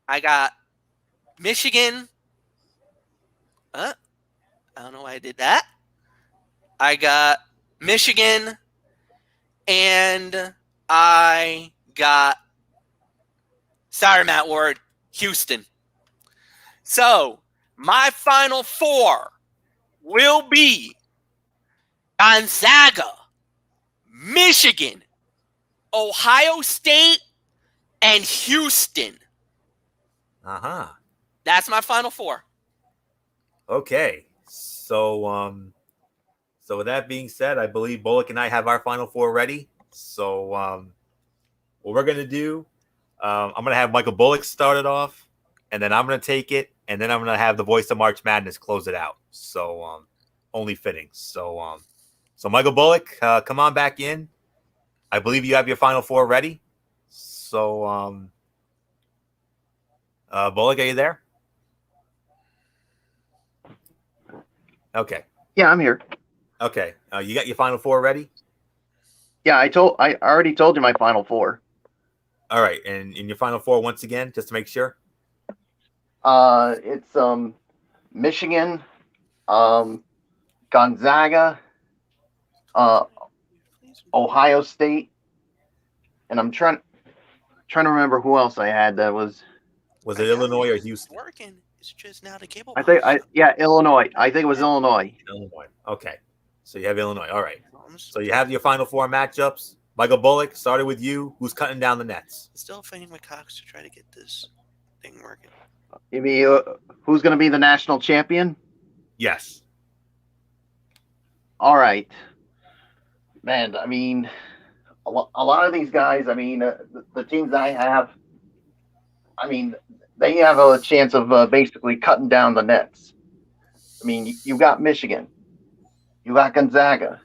I got Michigan. I don't know why I did that. I got Michigan. And I got, sorry, Matt Ward, Houston. So, my final four will be Gonzaga, Michigan, Ohio State, and Houston. Uh-huh. That's my final four. Okay. So with that being said, I believe Bullock and I have our final four ready. So what we're going to do, I'm going to have Michael Bullock start it off, and then I'm going to take it, and then I'm going to have the voice of March Madness close it out. So only fitting. So Michael Bullock, come on back in. I believe you have your final four ready. So Bullock, are you there? Okay. Yeah, I'm here. Okay. You got your final four ready? Yeah, I already told you my final four. All right. And in your final four, once again, just to make sure. It's Michigan, Gonzaga, Ohio State, and I'm trying to remember who else I had that was. Was it Illinois or Houston? Working. It's just now the cable. Illinois. I think it was Illinois. Illinois. Okay. So you have Illinois. All right. So you have your final four matchups. Michael Bullock, started with you. Who's cutting down the nets? Still fighting my cocks to try to get this thing working. You mean who's going to be the national champion? Yes. All right. Man, I mean, a lot of these guys, I mean, the teams I have, I mean, they have a chance of basically cutting down the nets. I mean, you got Michigan, you got Gonzaga,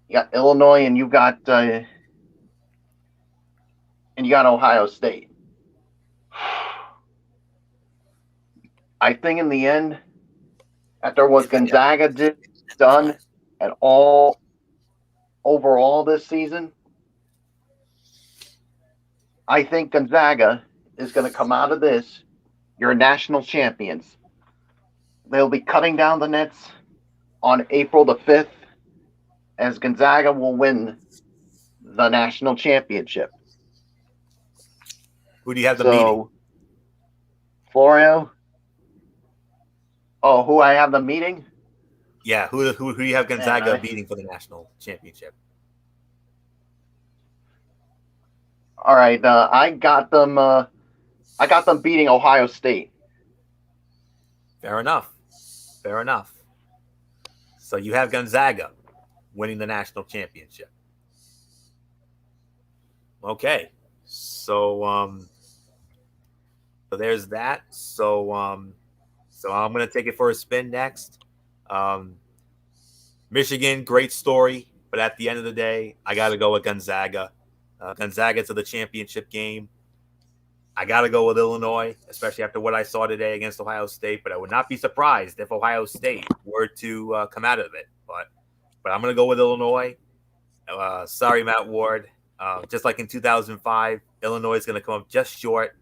you got Illinois, and you got Ohio State. I think in the end, after what Gonzaga done at all overall this season, I think Gonzaga is going to come out of this your national champions. They'll be cutting down the nets on April the 5th as Gonzaga will win the national championship. Who do you have the meeting? Florio. Oh, who I have the meeting? Yeah, who do you have Gonzaga beating for the national championship? All right, I got them beating Ohio State. Fair enough. So you have Gonzaga winning the national championship. Okay. So so there's that. So I'm gonna take it for a spin next. Michigan, great story, but at the end of the day, I got to go with Gonzaga. Gonzaga to the championship game. I got to go with Illinois, especially after what I saw today against Ohio State. But I would not be surprised if Ohio State were to come out of it. But I'm going to go with Illinois. Sorry, Matt Ward. Just like in 2005, Illinois is going to come up just short.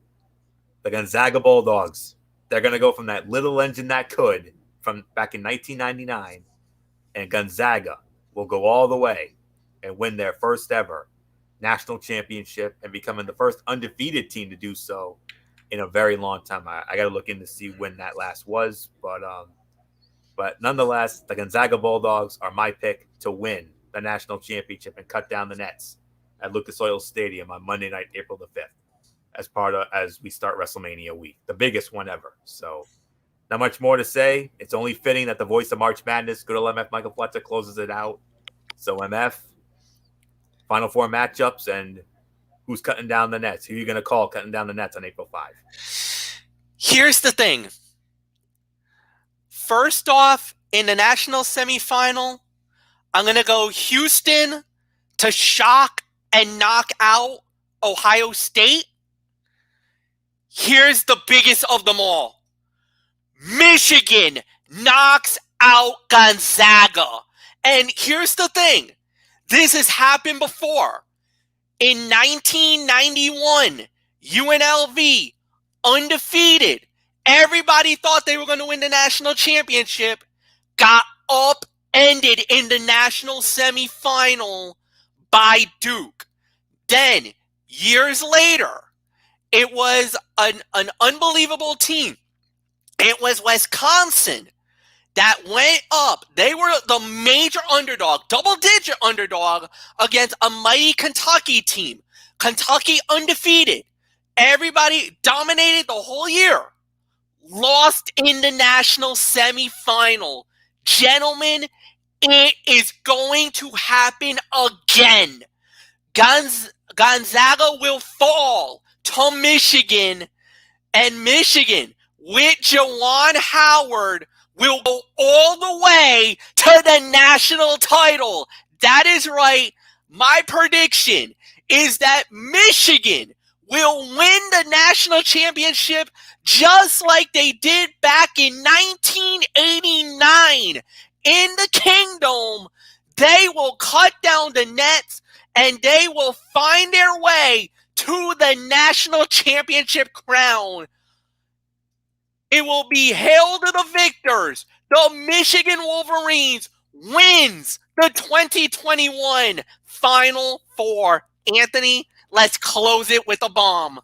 The Gonzaga Bulldogs, they're going to go from that little engine that could from back in 1999, and Gonzaga will go all the way and win their first ever national championship and becoming the first undefeated team to do so in a very long time. I got to look in to see when that last was, but nonetheless, the Gonzaga Bulldogs are my pick to win the national championship and cut down the nets at Lucas Oil Stadium on Monday night, April the 5th, as we start WrestleMania week, the biggest one ever. So not much more to say. It's only fitting that the voice of March Madness, good old MF Michael Fletcher, closes it out. So MF, Final Four matchups, and who's cutting down the nets? Who are you going to call cutting down the nets on April 5? Here's the thing. First off, in the national semifinal, I'm going to go Houston to shock and knock out Ohio State. Here's the biggest of them all. Michigan knocks out Gonzaga. And here's the thing. This has happened before. In 1991, UNLV, undefeated. Everybody thought they were going to win the national championship. Got upended in the national semifinal by Duke. Then, years later, it was an unbelievable team. It was Wisconsin that went up. They were the major underdog, double-digit underdog against a mighty Kentucky team. Kentucky undefeated. Everybody dominated the whole year. Lost in the national semifinal. Gentlemen, it is going to happen again. Gonzaga will fall to Michigan, and Michigan with Juwan Howard will go all the way to the national title. That is right. My prediction is that Michigan will win the national championship just like they did back in 1989 in the Kingdom. They will cut down the nets and they will find their way to the national championship crown. It will be hailed to the victors. The Michigan Wolverines wins the 2021 Final Four. Anthony, let's close it with a bomb.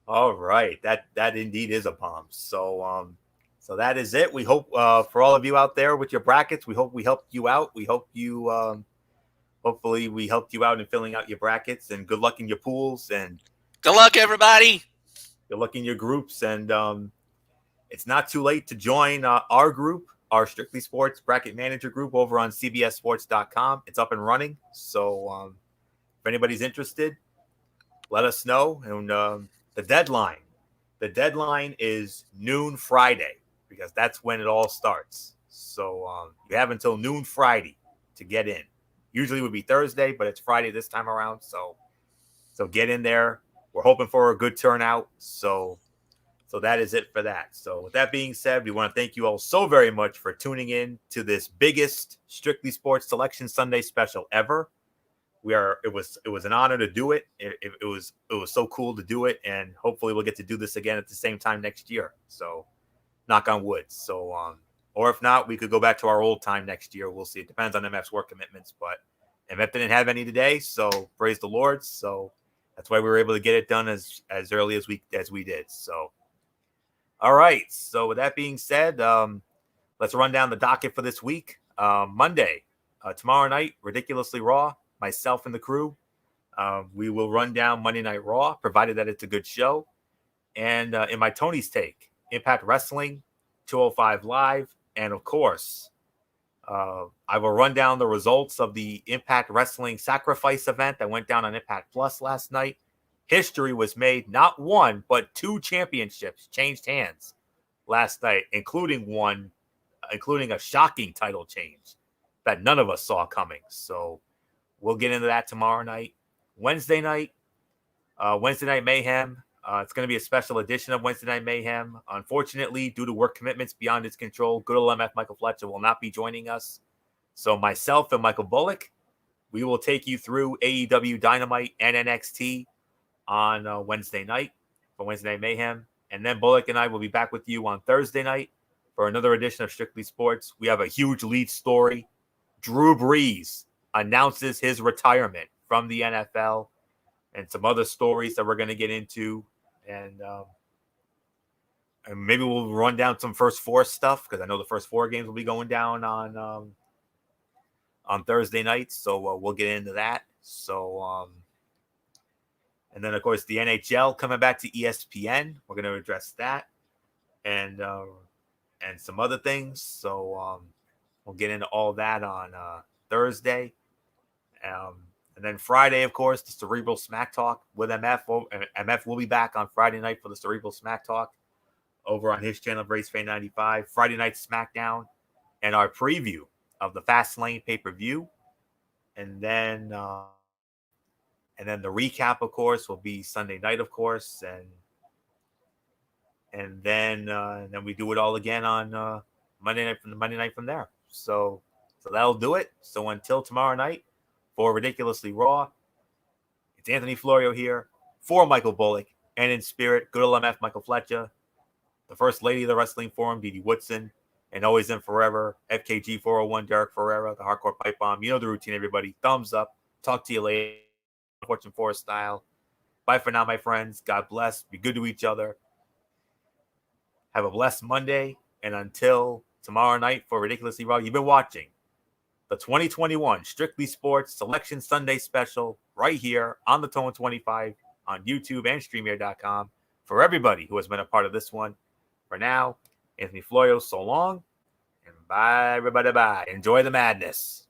All right, that indeed is a bomb. So that is it. We hope for all of you out there with your brackets, we hope we helped you out. We hope you hopefully we helped you out in filling out your brackets, and good luck in your pools, and good luck, everybody. Good luck in your groups, and it's not too late to join our group, our Strictly Sports Bracket Manager group over on cbssports.com. It's up and running. So if anybody's interested, let us know. And the deadline is noon Friday, because that's when it all starts. So you have until noon Friday to get in. Usually it would be Thursday, but it's Friday this time around. So get in there. We're hoping for a good turnout. So that is it for that. So with that being said, we want to thank you all so very much for tuning in to this biggest Strictly Sports Selection Sunday special ever. It was an honor to do it. It was so cool to do it, and hopefully we'll get to do this again at the same time next year. So knock on wood. So or if not, we could go back to our old time next year. We'll see. It depends on MF's work commitments, but MF didn't have any today, so praise the Lord. So that's why we were able to get it done as early as we did. So all right. So with that being said, let's run down the docket for this week. Monday, tomorrow night, Ridiculously Raw, myself and the crew. We will run down Monday Night Raw, provided that it's a good show. And in my Tony's Take, Impact Wrestling, 205 Live, and of course, I will run down the results of the Impact Wrestling Sacrifice event that went down on Impact Plus last night. History was made. Not one, but 2 championships changed hands last night, including a shocking title change that none of us saw coming. So we'll get into that tomorrow night. Wednesday night Mayhem. It's going to be a special edition of Wednesday Night Mayhem. Unfortunately, due to work commitments beyond his control, good old MF Michael Fletcher will not be joining us. So myself and Michael Bullock, we will take you through AEW Dynamite and NXT on Wednesday night for Wednesday Night Mayhem. And then Bullock and I will be back with you on Thursday night for another edition of Strictly Sports. We have a huge lead story. Drew Brees announces his retirement from the NFL, and some other stories that we're going to get into. And maybe we'll run down some first 4 stuff, because I know the first 4 games will be going down on Thursday nights. So we'll get into that. So, and then, of course, the NHL coming back to ESPN. We're going to address that and some other things. So we'll get into all that on Thursday. And then Friday, of course, the Cerebral Smack Talk with MF. MF will be back on Friday night for the Cerebral Smack Talk over on his channel, Race Fan 95. Friday night SmackDown and our preview of the Fastlane pay-per-view. And then the recap, of course, will be Sunday night, of course. And then we do it all again on Monday night from there. So that'll do it. So until tomorrow night, for Ridiculously Raw, it's Anthony Florio here for Michael Bullock, and in spirit, good old MF Michael Fletcher, the First Lady of the Wrestling Forum, Dee Dee Woodson, and always and forever, FKG 401, Derek Ferreira, the Hardcore Pipe Bomb. You know the routine, everybody. Thumbs up. Talk to you later. Fortune Forest style. Bye for now, my friends. God bless. Be good to each other. Have a blessed Monday. And until tomorrow night for Ridiculously Raw, you've been watching the 2021 Strictly Sports Selection Sunday Special right here on the Tone 25 on YouTube and StreamYard.com for everybody who has been a part of this one. For now, Anthony Florio, so long, and bye, everybody, bye. Enjoy the madness.